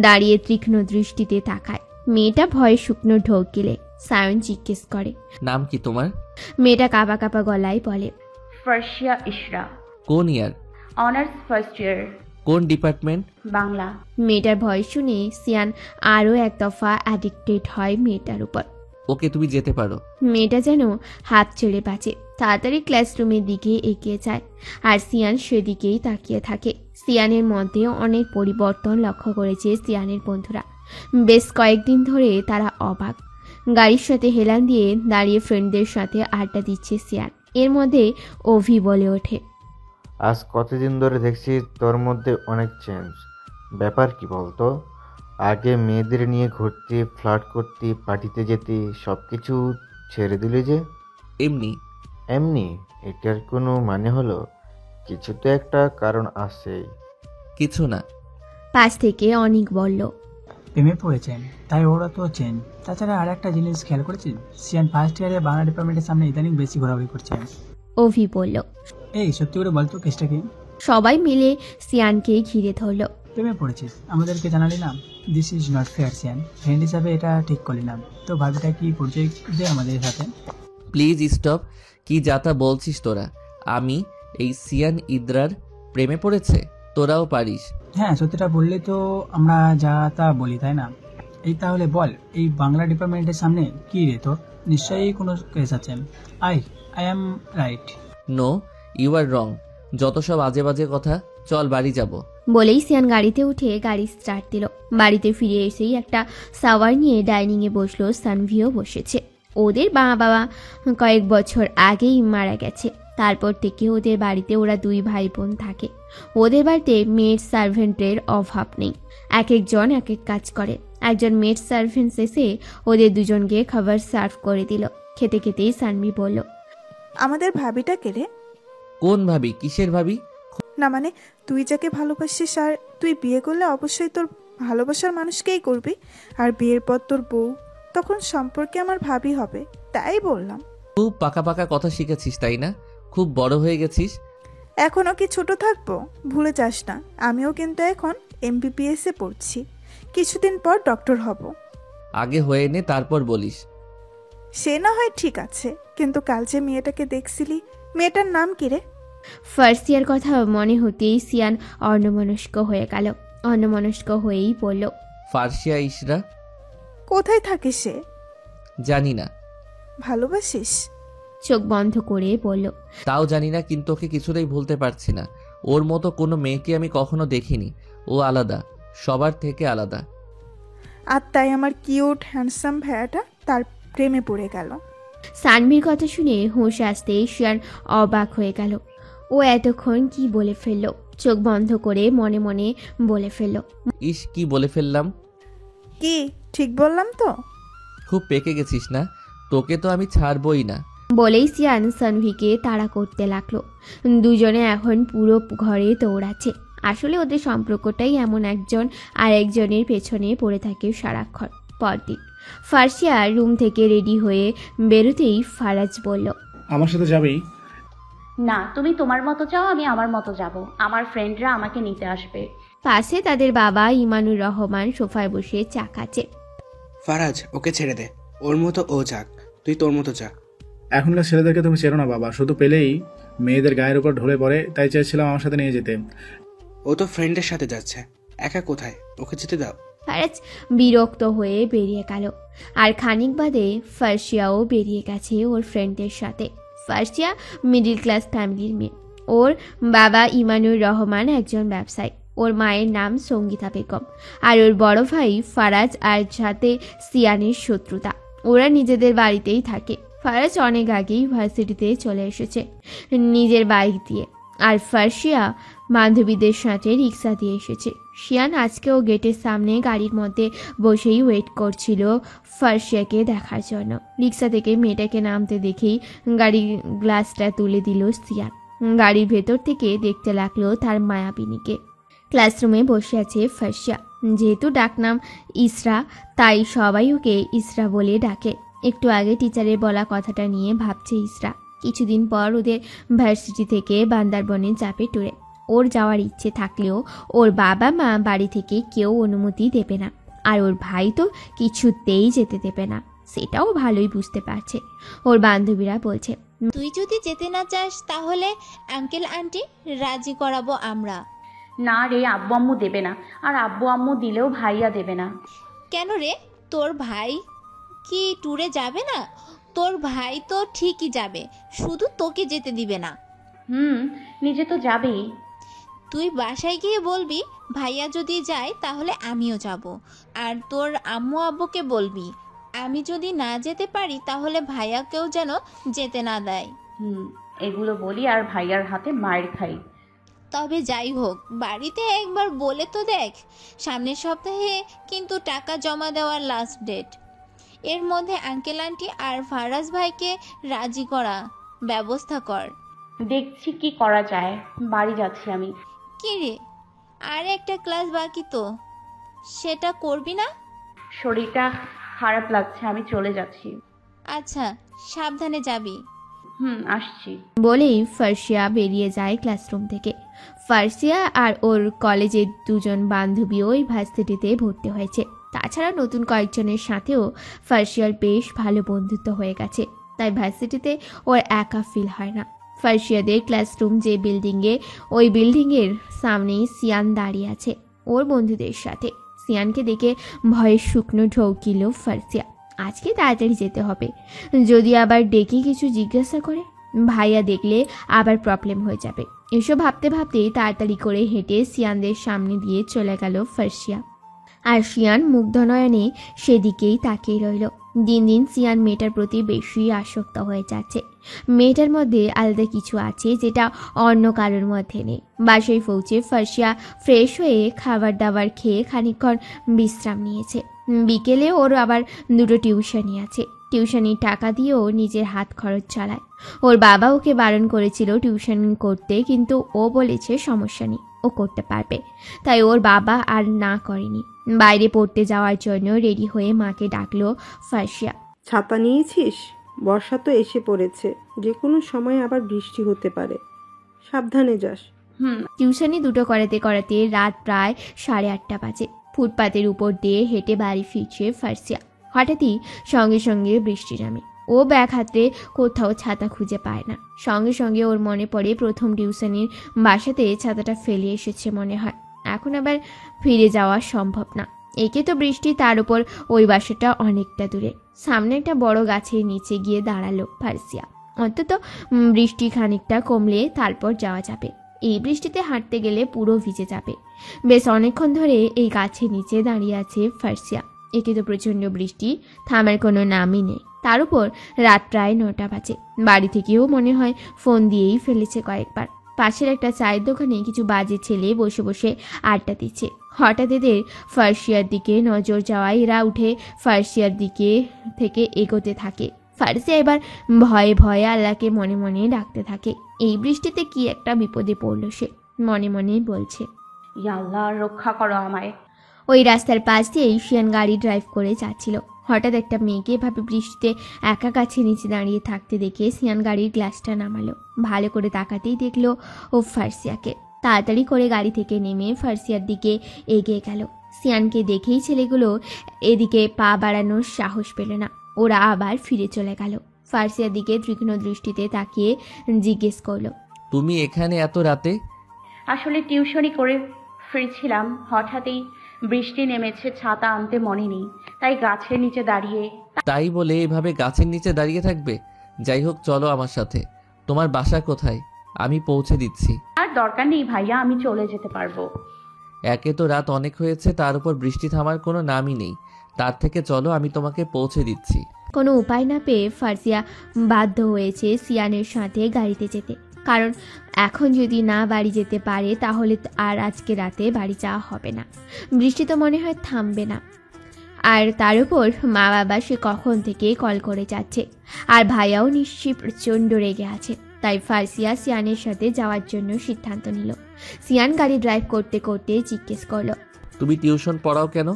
দাঁড়িয়ে তীক্ষ্ণ দৃষ্টিতে তাকায়। মেয়েটা ভয়ে শুকনো ঢোক গিলে। সায়ন জিজ্ঞেস করে, নাম কি তোমার? মেয়েটা কাঁপা কাঁপা গলায় বলে, ফার্সিয়া ইশরা। কোন ইয়ার? Honours first year. কোন ডিপার্টমেন্ট? বাংলা। মেয়েটার ভয়েস শুনে সিয়ান আরও এক দফা অ্যাডিক্টেড হয় মেয়েটার উপর। ওকে, তুমি যেতে পারো। মেয়েটা যেন হাত ছেড়ে বাঁচে, তাড়াতাড়ি ক্লাসরুমের দিকে এগিয়ে যায়, আর সিয়ান সেদিকেই তাকিয়ে থাকে। সিয়ানের মধ্যে অনেক পরিবর্তন লক্ষ্য করেছে সিয়ানের বন্ধুরা। বেশ কয়েকদিন ধরে তারা অবাক। গাড়ির সাথে হেলান দিয়ে দাঁড়িয়ে ফ্রেন্ডদের সাথে আড্ডা দিচ্ছে সিয়ান। এর মধ্যে অভি বলে ওঠে, আজ কতদিন ধরে দেখছি তোর মধ্যে অনেক চেঞ্জ। ব্যাপার কি বলতো? আগে মেয়েদের নিয়ে ঘুরতে, ফ্লার্ট করতে, পার্টিতে যেতে, সব কিছু ছেড়ে দিলে যে? এমনি। এমনি? এটার কোনো মানে হলো? কিছু তো একটা কারণ আছেই। কিছু না। পাশ থেকে অনেক বলল, প্রেমে পড়েছেন তাই ওরা তো চেন। তাছাড়া আর একটা জিনিস খেয়াল করেছেন, সিয়ান ফার্স্ট ইয়ারে বাংলা ডিপার্টমেন্টের সামনে ইদানিং বেশি ঘোরাঘুরি করছেন। অভি বলল, এই সত্যি করে বলতো কেসটা কি? সবাই মিলে সিয়ানকে ঘিরে ধরল। প্রেমে পড়েছিস, আমাদেরকে জানালি না? This is not fair Sean, friend হিসাবে এটা ঠিক করলি না তো। ভাবিটা কি পরিচয় দে আমাদের সাথে। Please stop. কি যাতা বলছিস তোরা? আমি এই সিয়ান ইদ্রার প্রেমে পড়েছে? তোরাও পারিস? হ্যাঁ, সত্যিটা বললে তো আমরা যা তা বলি, তাই না? এই তাহলে বল, এই বাংলা ডিপার্টমেন্টের সামনে কি রে তোর? নিশ্চয়ই কোনো কেস আছে। I am right? No, you are wrong. যত সব আজে বাজে কথা, চল বাড়ি যাব। বলেই সিয়ান গাড়িতে উঠে গাড়ি স্টার্ট দিল। বাড়িতে ফিরে এসেই একটা সাওয়ার নিয়ে ডাইনিংয়ে বসলো। সানভিও বসেছে। ওদের বাবা কয়েক বছর আগেই মারা গেছে। তারপর থেকে ওদের বাড়িতে ওরা দুই ভাই বোন থাকে। ওদের বাড়িতে মেড সার্ভেন্টের অভাব নেই। এক একজন এক এক কাজ করে। একজন মেড সার্ভেন্ট এসে ওদের দুজনকে খাবার সার্ভ করে দিল। খেতে খেতেই সানভি বলল, আমাদের ভাবিটা কে রে? কোন ভাবি? কিসের ভাবি? না মানে, তুই যাকে ভালোবাসিস আর তুই বিয়ে করলে অবশ্যই তোর ভালোবাসার মানুষকেই করবি, আর বিয়ের পর তোর বউ, তখন সম্পর্কে আমার ভাবি হবে, তাই বললাম। খুব পাকা পাকা কথা শিখেছিস তাই না? খুব বড় হয়ে গেছিস। এখনও কি ছোট থাকবো? ভুলে যাস না, আমিও কিন্তু এখন MBBS এ পড়ছি। কিছুদিন পর ডক্টর হব। আগে হয়ে নে, তারপর বলিস। সে না হয় ঠিক আছে, কিন্তু কাল যে মেয়েটাকে দেখছিলি, মেয়েটার নাম কি রে? ফার্সিয়ার কথা মনে হতেই সিয়ান অন্যমনস্ক হয়ে গেল। অন্যমনস্ক হয়েই বলল, ফার্সিয়া ইশরা। কোথায় থাকে সে? জানি না। ভালোবাসিস? চোখ বন্ধ করে বলল, তাও জানি না, কিন্তু ওকে কিছুতেই ভুলতে পারছি না। ওর মতো কোনো মেয়েকে আমি কখনো দেখিনি। ও আলাদা, সবার থেকে আলাদা। আর তাই আমার কিউট হ্যান্ডসাম ভাইয়াটা তার প্রেমে পড়ে গেল। সানভির কথা শুনে হুঁশ আসতে সিয়ান অবাক হয়ে গেল। ও এতক্ষণ কি বলে ফেললো? চোখ বন্ধ করে মনে মনে বলে ফেলল, ইস, কি বলে ফেললাম? কি ঠিক বললাম তো? খুব পেকে গেছিস না? তোকে তো আমি ছাড়বই না। বলেই সিয়ান সানভিকে তাড়া করতে লাগলো। দুজনে এখন পুরো ঘরে দৌড়াচ্ছে। আসলে ওদের সম্পর্কটাই এমন, একজন আর একজনের পেছনে পড়ে থাকে সারাক্ষণ। পরদিন ফার্সিয়া রুম থেকে রেডি হয়ে বেরোতেই ফারাজ বলল, আমার সাথে যাবেই? না, তুমি তোমার মতো যাও, আমি আমার মতো যাব। আমার ফ্রেন্ডরা আমাকে নিতে আসবে। পাশে তাদের বাবা ইমানুর রহমান সোফায় বসে চা খাচ্ছে। ফারাজ, ওকে ছেড়ে দে, ওর মতো ও যাক, তুই তোর মতো যা। এখনকার ছেলেদেরকে তুমি চেনো না বাবা, শুধু পেলেই মেয়েদের গায়ের উপর ঢলে পড়ে, তাই চেয়েছিলাম আমার সাথে নিয়ে যেতে। ও তো ফ্রেন্ডের সাথে যাচ্ছে, একা কোথায়, ওকে যেতে দাও। ফারাজ বিরক্ত হয়ে বেরিয়ে গেল। আর খানিক বাদে ফার্সিয়াও বেরিয়ে গেছে ওর ফ্রেন্ডের সাথে। ফার্সিয়া মিডিল ক্লাস ফ্যামিলির মেয়ে। ওর বাবা ইমানুর রহমান একজন ব্যবসায়ী। ওর মায়ের নাম সঙ্গীতা বেগম। আর ওর বড় ভাই ফারাজ আর সাথে সিয়ানের শত্রুতা। ওরা নিজেদের বাড়িতেই থাকে। ফারাজ অনেক আগেই ভার্সিটিতে চলে এসেছে নিজের বাইক দিয়ে। আর ফার্সিয়া বান্ধবীদের সাথে রিক্সা দিয়ে এসেছে। শিয়ান আজকেও গেটের সামনে গাড়ির মধ্যে বসেই ওয়েট করছিল ফার্সিয়াকে দেখার জন্য। রিক্সা থেকে মেয়েটাকে নামতে দেখেই গাড়ির গ্লাসটা তুলে দিল সিয়ান। গাড়ির ভেতর থেকে দেখতে লাগলো তার মায়াবিনীকে। ক্লাসরুমে বসে আছে ফার্সিয়া। যেহেতু ডাকনাম ইসরা, তাই সবাই ওকে ইসরা বলে ডাকে। একটু আগে টিচারের বলা কথাটা নিয়ে ভাবছে ইসরা। কিছুদিন পর ওদের ভার্সিটি থেকে বান্দারবনে যাবে ট্যুরে। ওর যাওয়ার ইচ্ছে থাকলেও ওর বাবা মা বাড়ি থেকে কেউ অনুমতি দেবে না। আর ওর ভাই তো কিছুতেই যেতে দেবে না, সেটাও ভালোই বুঝতে পারছে। ওর বান্ধবীরা বলছে, তুই যদি যেতে না চাস তাহলে আঙ্কেল আন্টি রাজি করাবো আমরা। না রে, আব্বু আম্মু দেবে না। আর আব্বু আম্মু দিলেও ভাইয়া দেবে না। কেন রে, তোর ভাই কি ট্যুরে যাবে না? তোর ভাই তো ঠিকই যাবে, শুধু তোকে যেতে দিবে না। নিজে তো যাবেই। তুই বাসায় গিয়ে বলবি ভাইয়া যদি যায় তাহলে আমিও যাব। আর তোর আম্মু আব্বুকে বলবি আমি যদি না যেতে পারি তাহলে ভাইয়াকেও যেন যেতে না দেয়। এগুলো বলি আর ভাইয়ার হাতে মায়ের খাই। তবে যাই হোক, বাড়িতে একবার বলে তো দেখ। সামনের সপ্তাহে কিন্তু টাকা জমা দেওয়ার লাস্ট ডেট। এর মধ্যে আঙ্কেল আন্টি আর ফারাজ ভাইকে রাজি করা ব্যবস্থা কর। দেখছি কি করা যায়। বাড়ি যাচ্ছি আমি। কি রে, আর একটা ক্লাস বাকি তো, সেটা করবি না? শরীরটা খারাপ লাগছে, আমি চলে যাচ্ছি। আচ্ছা, সাবধানে যাবি। আসছি বলেই ফার্সিয়া বেরিয়ে যায় ক্লাসরুম থেকে। ফার্সিয়া আর ওর কলেজের দুজন বান্ধবী ওই ভার্সিটিতে ভর্তি হয়েছে। তাছাড়া নতুন কয়েকজনের সাথেও ফার্সিয়ার বেশ ভালো বন্ধুত্ব হয়ে গেছে, তাই ভার্সিটিতে ওর একা ফিল হয় না। ফার্সিয়াদের ক্লাসরুম যে বিল্ডিংয়ে, ওই বিল্ডিংয়ের সামনেই সিয়ান দাঁড়িয়ে আছে ওর বন্ধুদের সাথে। সিয়ানকে দেখে ভয়ে শুকনো ঢোকিল ফার্সিয়া। আজকে তাড়াতাড়ি যেতে হবে, যদি আবার ডেকে কিছু জিজ্ঞাসা করে ভাইয়া দেখলে আবার প্রবলেম হয়ে যাবে। এসব ভাবতে ভাবতে তাড়াতাড়ি করে হেঁটে সিয়ানদের সামনে দিয়ে চলে গেল ফার্সিয়া। আর সিয়ান মুগ্ধ নয়নে সেদিকেই তাকিয়ে রইল। দিন দিন সিয়ান মেয়েটার প্রতি বেশি আসক্ত হয়ে যাচ্ছে। মেয়েটার মধ্যে আলাদা কিছু আছে যেটা অন্য কারোর মধ্যে নেই। বাসায় পৌঁছে ফার্সিয়া ফ্রেশ হয়ে খাবার দাবার খেয়ে খানিকক্ষণ বিশ্রাম নিয়েছে। বিকেলে ওর আবার দুটো টিউশনি আছে। টিউশনির টাকা দিয়েও নিজের হাত খরচ চালায়। ওর বাবা ওকে বারণ করেছিল টিউশন করতে, কিন্তু ও বলেছে সমস্যা নেই, ও করতে পারবে। তাই ওর বাবা আর না করেনি। বাইরে পড়তে যাওয়ার জন্য রেডি হয়ে মাকে ডাকলো ফার্সিয়া। ছাতা নিয়েছিস? বর্ষা তো এসে পড়েছে, যে কোনো সময় আবার বৃষ্টি হতে পারে, সাবধানে যাস। টিউশনি দুটো করাতে করাতে রাত প্রায় 8:30 বাজে। ফুটপাতের উপর দিয়ে হেঁটে বাড়ি ফিরছে ফার্সিয়া। হঠাৎই সঙ্গে সঙ্গে বৃষ্টি নামে। ও ব্যাগ হাতে কোথাও ছাতা খুঁজে পায় না। সঙ্গে সঙ্গে ওর মনে পড়ে প্রথম টিউশনির বাসাতে ছাতাটা ফেলে এসেছে মনে হয়। এখন আবার ফিরে যাওয়া সম্ভব না। একে তো বৃষ্টি, তার উপর ওই বাসাটা অনেকটা দূরে। সামনে একটা বড় গাছের নিচে গিয়ে দাঁড়ালো ফার্সিয়া। অন্তত বৃষ্টি খানিকটা কমলে তারপর যাওয়া যাবে। এই বৃষ্টিতে হাঁটতে গেলে পুরো ভিজে যাবে। বেশ অনেকক্ষণ ধরে এই গাছের নিচে দাঁড়িয়ে আছে ফার্সিয়া। একে তো প্রচণ্ড বৃষ্টি, থামার কোনো নামই নেই। তার উপর রাত প্রায় 9টা বাজে। বাড়ি থেকেও মনে হয় ফোন দিয়েই ফেলেছে কয়েকবার। পাশের একটা চায়ের দোকানে কিছু বাজে ছেলে বসে বসে আড্ডা দিচ্ছে। হঠাৎ এদের ফার্সিয়ার দিকে নজর যাওয়ায় এরা উঠে ফার্সিয়ার দিকে থেকে এগোতে থাকে। ফার্সিয়া এবার ভয়ে ভয়ে আল্লাহকে মনে মনে ডাকতে থাকে। এই বৃষ্টিতে কি একটা বিপদে পড়লো সে, মনে মনে বলছে, ইয়া আল্লাহ, রক্ষা করো আমায়। ওই রাস্তার পাশ দিয়েই শিয়ান গাড়ি ড্রাইভ করে যাচ্ছিল। হঠাৎ একটা মেয়েকে এভাবে বৃষ্টিতে একা গাছের নিচে দাঁড়িয়ে থাকতে দেখে সিয়ান গাড়ির গ্লাসটা নামালো। ভালো করে তাকাতেই দেখলো ও ফার্সিয়াকে। তাড়াতাড়ি করে গাড়ি থেকে নেমে ফার্সিয়ার দিকে এগিয়ে গেল। সিয়ানকে দেখেই ছেলেগুলো এদিকে পা বাড়ানোর সাহস পেল না। ওরা আবার ফিরে চলে গেল। ফার্সিয়ার দিকে তীক্ষ্ণ দৃষ্টিতে তাকিয়ে জিজ্ঞেস করলো, তুমি এখানে এত রাতে? আসলে টিউশনি করে ফিরছিলাম, হঠাৎই বৃষ্টি নেমেছে, ছাতা আনতে মনে নেই, তাই গাছের নিচে দাঁড়িয়ে। তাই বলে এভাবে গাছের নিচে দাঁড়িয়ে থাকবে? যাই হোক, চলো আমার সাথে। তোমার বাসা কোথায়? আমি পৌঁছে দিচ্ছি। আর দরকার নেই ভাইয়া, আমি চলে যেতে পারবো। একে তো রাত অনেক হয়েছে, তার উপর বৃষ্টি থামার কোনো নামই নেই। তার থেকে চলো, আমি তোমাকে পৌঁছে দিচ্ছি। কোনো উপায় না পেয়ে ফার্সিয়া বাধ্য হয়েছে সিয়ানের সাথে গাড়িতে যেতে। কারণ এখন যদি না বাড়ি যেতে পারে তাহলে আর আজকে রাতে বাড়ি যাওয়া হবে না। বৃষ্টি তো মনে হয় থামবে না। আর তার উপর মা বাবা সে কখন থেকে কল করে যাচ্ছে, আর ভাইয়াও নিশ্চয়ই প্রচণ্ড রেগে আছে। তাই ফার্সিয়া সিয়ানের সাথে যাওয়ার জন্য সিদ্ধান্ত নিল। সিয়ান গাড়ি ড্রাইভ করতে করতে জিজ্ঞেস করলো, তুমি টিউশন পড়াও কেন?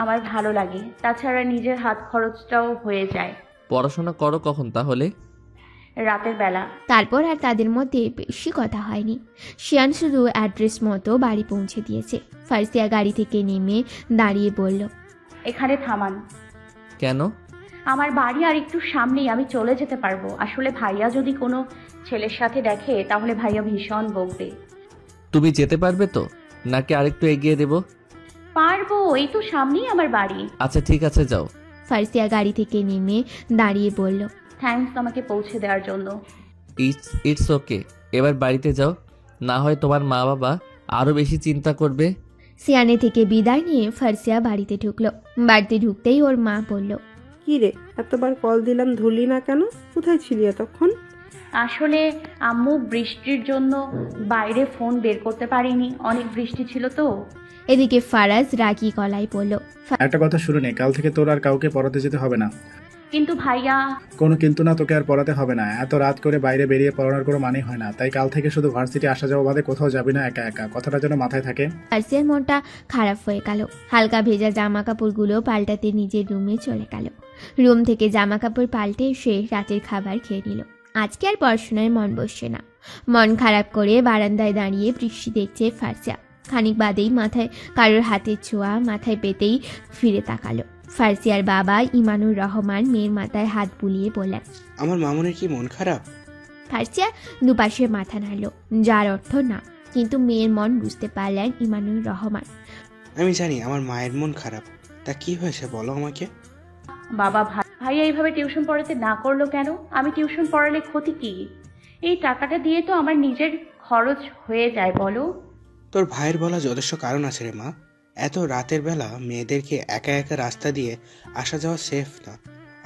আমার ভালো লাগে, তাছাড়া নিজের হাত খরচটাও হয়ে যায়। পড়াশোনা করো কখন তাহলে? রাতের বেলা। তারপর আর তাদের মধ্যে বেশি কথা হয়নি। সিয়ান শুধু অ্যাড্রেস মতো বাড়ি পৌঁছে দিয়েছে। ফার্সিয়া গাড়ি থেকে নেমে দাঁড়িয়ে বলল, এখানে থামান। কেন? আমার বাড়ি আর একটু সামনেই, আমি চলে যেতে পারবো। আসলে ভাইয়া যদি কোনো ছেলের সাথে দেখে তাহলে ভাইয়া ভীষণ বকবে। তুমি যেতে পারবে তো, নাকি আরেকটু এগিয়ে দেব? পারবো, এই তো সামনেই আমার বাড়ি। আচ্ছা ঠিক আছে, যাও। ফার্সিয়া গাড়ি থেকে নেমে দাঁড়িয়ে বলল, থ্যাঙ্কস আমাকে পৌঁছে দেওয়ার জন্য। ইটস ওকে, এবার বাড়িতে যাও, না হয় তোমার মা বাবা আরো বেশি চিন্তা করবে। সিয়ানে থেকে বিদায় নিয়ে ফার্সিয়া বাড়িতে ঢুকলো। বাড়িতে ঢুকতেই ওর মা বলল, কি রে, এতবার কল দিলাম ধরলি না কেন? কোথায় ছিলি এতক্ষণ? আসলে আম্মু বৃষ্টির জন্য বাইরে ফোন বের করতে পারিনি, অনেক বৃষ্টি ছিল তো। এদিকে ফারাজ রাগী গলায় বলল, একটা কথা শুনে নে, কাল থেকে তোর আর কাউকে পড়াতে যেতে হবে না। কিন্তু ভাইয়া। কোনো কিন্তু না, তোকে আর পড়াতে হবে না। এত রাত করে বাইরে বেরিয়ে পড়ানোর কোনো মানে হয় না। তাই কাল থেকে শুধু ভার্সিটি আসা যাওয়া বাদে কোথাও যাবি না একা একা, কথাটা যেন মাথায় থাকে। ফার্সিয়ার মনটা খারাপ হয়ে গেল। হালকা ভেজা জামা কাপড়গুলো পাল্টাতে নিজের রুমে চলে গেল। রুম থেকে জামা কাপড় পাল্টে এসে রাতের খাবার খেয়ে নিল। আজকে আর পড়াশোনায় মন বসছে না। মন খারাপ করে বারান্দায় দাঁড়িয়ে বৃষ্টি দেখছে ফার্সিয়া। খানিক বাদেই মাথায় কারোর হাতের ছোঁয়া মাথায় পেতেই ফিরে তাকালো। ফার্সিয়ার বাবা ইমানুর রহমান মেয়ের মাথায় হাত বুলিয়ে বললেন, আমার মামুনের কি মন খারাপ? ফার্সিয়া দুপাশে মাথা নাড়ল, যার অর্থ না। কিন্তু মেয়ের মন বুঝতে পারলেন ইমানুর রহমান। আমি জানি আমার মায়ের মন খারাপ, তা কি হয়েছে বলো আমাকে। বাবা, ভাইয়া এইভাবে টিউশন পড়াতে না করলো কেন? আমি টিউশন পড়ালে ক্ষতি কি? এই টাকাটা দিয়ে তো আমার নিজের খরচ হয়ে যায়, বলো। তোর ভাইয়ের বলা যথেষ্ট কারণ আছে রে মা। এত রাতের বেলা মেয়েদেরকে একা একা রাস্তা দিয়ে আসা যাওয়া সেফ না।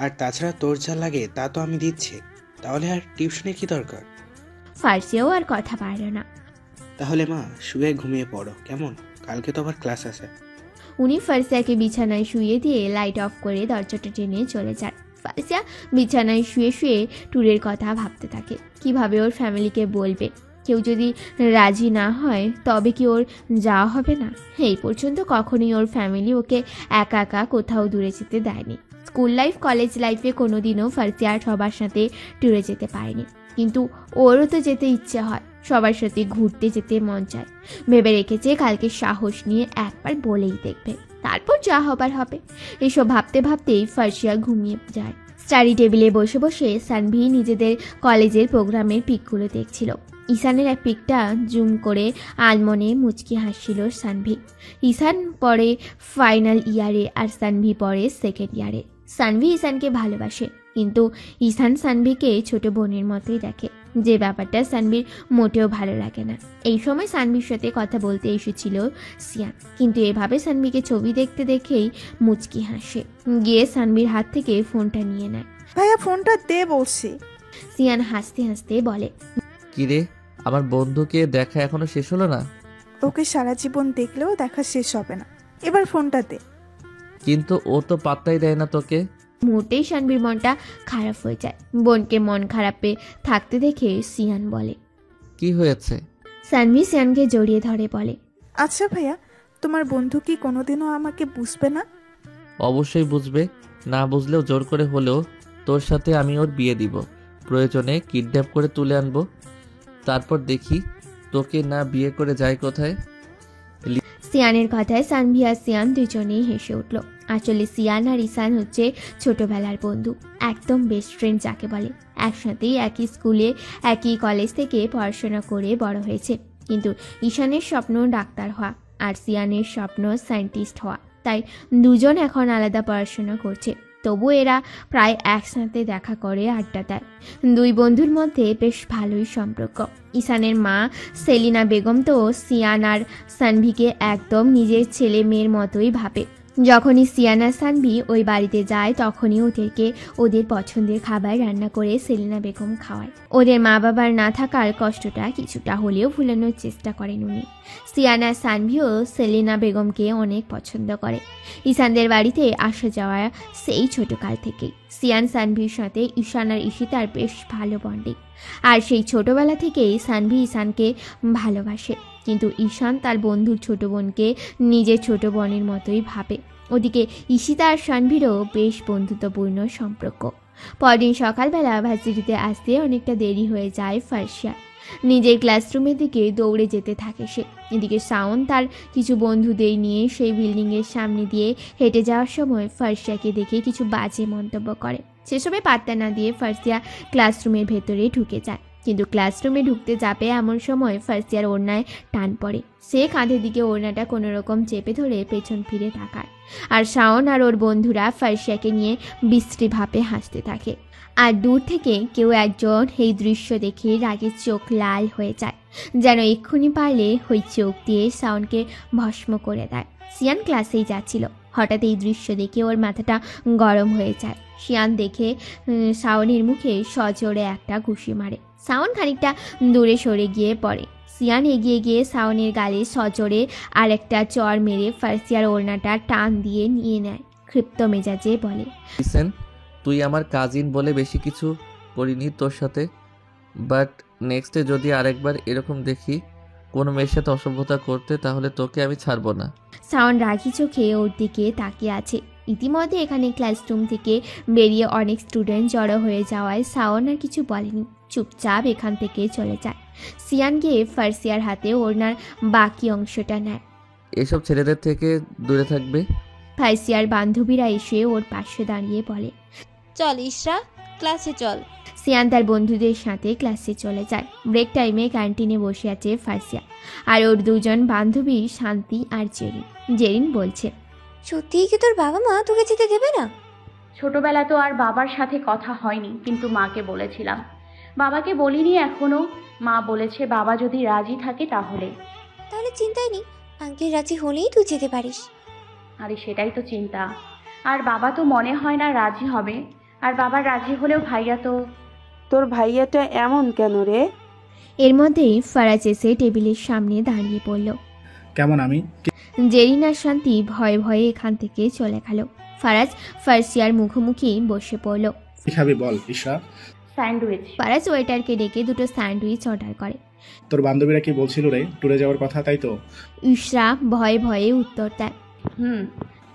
আর তাছাড়া তোর যা লাগে তা তো আমি দিচ্ছি, তাহলে আর টিউশনের কি দরকার? ফার্সিয়াও আর কথা পারল না। তাহলে মা শুয়ে ঘুমিয়ে পড়ো কেমন, কালকে তো আবার ক্লাস আছে। উনি ফার্সিয়াকে বিছানায় শুয়ে দিয়ে লাইট অফ করে দরজাটা টেনে চলে যান। ফার্সিয়া বিছানায় শুয়ে শুয়ে ট্যুরের কথা ভাবতে থাকে। কিভাবে ওর ফ্যামিলিকে বলবে? কেউ যদি রাজি না হয় তবে কি ওর যাওয়া হবে না? এই পর্যন্ত কখনোই ওর ফ্যামিলি ওকে একা একা কোথাও দূরে যেতে দেয়নি। স্কুল লাইফ, কলেজ লাইফে কোনোদিনও ফার্সিয়া সবার সাথে ট্যুরে যেতে পারেনি। কিন্তু ওরও তো যেতে ইচ্ছে হয়, সবার সাথে ঘুরতে যেতে মন চায়। ভেবে রেখেছে কালকে সাহস নিয়ে একবার বলেই দেখবে, তারপর যা হবার হবে। এসব ভাবতে ভাবতেই ফার্সিয়া ঘুমিয়ে যায়। স্টাডি টেবিলে বসে বসে সানভি নিজেদের কলেজের প্রোগ্রামের পিকগুলো দেখছিল। ঈশানের এক পিকটা জুম করে আলমনে মুচকি হাসছিল সানভি। ঈশান পড়ে ফাইনাল ইয়ারে আর সানভি পড়ে সেকেন্ড ইয়ারে। সানভি ঈশানকে ভালোবাসে, কিন্তু ঈশান সানভিকে ছোট বোনের মতোই দেখে, যে ব্যাপারটা সানভির মোটেও ভালো লাগে না। এই সময় সানভির সাথে কথা বলতে এসেছিল সিয়ান, কিন্তু এভাবে সানভিকে ছবি দেখতে দেখেই মুচকি হাসে। গিয়ে সানভির হাত থেকে ফোনটা নিয়ে নেয়। ভাইয়া ফোনটা দে বলছি। সিয়ান হাসতে হাসতে বলে, কিরে, আমার বন্ধুকে দেখা এখনো শেষ হলো না? ওকে সারা জীবন দেখলেও দেখা শেষ হবে না, এবার ফোনটা দে। কিন্তু ও তো পাত্তাই দেয় না তোকে। মুহূর্তেই সানভির মনটা খারাপ হয়ে যায়। বোনকে মন খারাপে থাকতে দেখে সিয়ান বলে, কি হয়েছে? সানভি সিয়ানকে জড়িয়ে ধরে বলে, আচ্ছা ভাইয়া, তোমার বন্ধু কি কোনোদিনও আমাকে বুঝবে না? অবশ্যই বুঝবে, না বুঝলেও জোর করে হলেও তোর সাথে আমি ওর বিয়ে দিব। প্রয়োজনে কিডন্যাপ করে তুলে আনবো, তারপর দেখি তোকে না বিয়ে করে যায় কোথায়। সিয়ানের কথায় সানভি আর সিয়ান দুজনেই হেসে উঠল। আসলে সিয়ান আর ঈশান হচ্ছে ছোটবেলার বন্ধু, একদম বেস্ট ফ্রেন্ড যাকে বলে। একসাথেই একই স্কুলে একই কলেজ থেকে পড়াশোনা করে বড় হয়েছে। কিন্তু ঈশানের স্বপ্ন ডাক্তার হওয়া আর সিয়ানের স্বপ্ন সায়েন্টিস্ট হওয়া, তাই দুজন এখন আলাদা পড়াশোনা করছে। তবু এরা প্রায় একসাথে দেখা করে, আড্ডা দেয়। দুই বন্ধুর মধ্যে বেশ ভালোই সম্পর্ক। ঈশানের মা সেলিনা বেগম তো সিয়ান আর সানভিকে একদম নিজের ছেলে মেয়ের মতোই ভাবে। যখনই সিয়ান আর সানভি ওই বাড়িতে যায় তখনই ওদেরকে ওদের পছন্দের খাবার রান্না করে সেলিনা বেগম খাওয়ায়। ওদের মা বাবার না থাকার কষ্টটা কিছুটা হলেও ভুলানোর চেষ্টা করেন উনি। সিয়ান আর সানভিও সেলিনা বেগমকে অনেক পছন্দ করে। ঈশানদের বাড়িতে আসা যাওয়া সেই ছোটকাল থেকেই। সিয়ান সানভির সাথে ঈশান আর ঈশিতার বেশ ভালো বন্ডিং, আর সেই ছোটবেলা থেকেই সানভি ঈশানকে ভালোবাসে। কিন্তু ঈশান তার বন্ধুর ছোট বোনকে নিজের ছোট বোনের মতোই ভাবে। ওদিকে ঈশিতা আর সানভিরও বেশ বন্ধুত্বপূর্ণ সম্পর্ক। পরদিন সকালবেলা ভার্সিটিতে আসতে অনেকটা দেরি হয়ে যায় ফার্সিয়ার। নিজের ক্লাসরুমের দিকে দৌড়ে যেতে থাকে সে। এদিকে শাওন তার কিছু বন্ধুদের নিয়ে সেই বিল্ডিংয়ের সামনে দিয়ে হেঁটে যাওয়ার সময় ফার্সিয়াকে দেখে কিছু বাজে মন্তব্য করে। সেসবে পাত্তা না দিয়ে ফার্সিয়া ক্লাসরুমের ভেতরে ঢুকে যায়। কিন্তু ক্লাসরুমে ঢুকতে যাবে এমন সময় ফার্সিয়ার ওড়নায় টান পড়ে। সে কাঁধের দিকে ওড়নাটা কোনো রকম চেপে ধরে পেছন ফিরে তাকায়, আর শাওন আর ওর বন্ধুরা ফার্সিয়াকে নিয়ে বিশ্রীভাবে হাসতে থাকে। আর দূর থেকে কেউ একজন এই দৃশ্য দেখে রাগে চোখ লাল হয়ে যায়, যেন এক্ষুনি পারলে ওই চোখ দিয়ে শাওনকে ভস্ম করে দেয়। সিয়ান ক্লাসেই যাচ্ছিল, হঠাৎ এই দৃশ্য দেখে ওর মাথাটা গরম হয়ে যায়। সিয়ান দেখে শাওনের মুখে সজোরে একটা ঘুষি মারে। শাওন খানিকটা দূরে সরে গিয়ে পড়ে। সিয়ান এগিয়ে গিয়ে শাওনের গালে সজোরে আর একটা চড় মেরে ফার্সিয়ার ওড়নাটা টান দিয়ে নিয়ে নেয়। ক্ষিপ্ত মেজাজে বলে, লিসেন, তুই আমার কাজিন বলে বেশি কিছু করিনি তোর সাথে, বাট নেক্সটে যদি আরেকবার এরকম দেখি কোনো মেয়ের সাথে অসভ্যতা করতে, তাহলে তোকে আমি ছাড়বো না। শাওন রাগি চোখে ওর দিকে তাকিয়ে আছে। ইতিমধ্যে এখানে ক্লাসরুম থেকে বেরিয়ে অনেক স্টুডেন্ট জড়ো হয়ে যাওয়ায় শাওন আর কিছু বলেনি, চুপচাপ এখান থেকে চলে যায়। সিয়ান গিয়ে ফার্সিয়ার হাতে ওড়নার বাকি অংশটা নেয়। এসব ছেলেদের থেকে দূরে থাকবে। ফার্সিয়ার বান্ধবীরা এসে ওর পাশে দাঁড়িয়ে বলে, চল ইশরা, ক্লাসে চল। সিয়ান তার বন্ধুদের সাথে ক্লাসে চলে যায়। ব্রেক টাইমে ক্যান্টিনে বসে আছে ফার্সিয়া আর ওর দুজন বান্ধবী শান্তি আর জেরিন। জেরিন বলছে, সত্যিই কি তোর বাবা মা তোকে যেতে দেবে না? ছোটবেলা তো আর বাবার সাথে কথা হয়নি, কিন্তু মাকে বলেছিলাম। বাবাকে বলিনি এখনো। মা বলেছে বাবা যদি রাজি থাকে তাহলে। তাহলে চিন্তাই নেই, আঙ্কেল রাজি হলেই তুই যেতে পারিস। আরে সেটাই তো চিন্তা। আর বাবা তো মনে হয় না রাজি হবে। আর বাবা রাজি হলেও ভাইয়া তো। তোর ভাইয়াটা এমন কেন রে? এর মধ্যেই ফারাজ এসে টেবিলের সামনে দাঁড়িয়ে পড়ল। কেমন আমি? জেরিন আর শান্তি ভয়ে ভয়ে এখান থেকে চলে গেল। ফারাজ ফার্সিয়ার মুখোমুখি বসে পড়ল। কি খাবি বল ইশরা? স্যান্ডউইচ। ফারাজ ওয়েটারকে ডেকে দুটো স্যান্ডউইচ অর্ডার করে। তোর বান্ধবীরা কি বলছিল রে ট্যুরে যাওয়ার কথা, তাই তো? ইশরা ভয়ে ভয়ে উত্তর দেয়,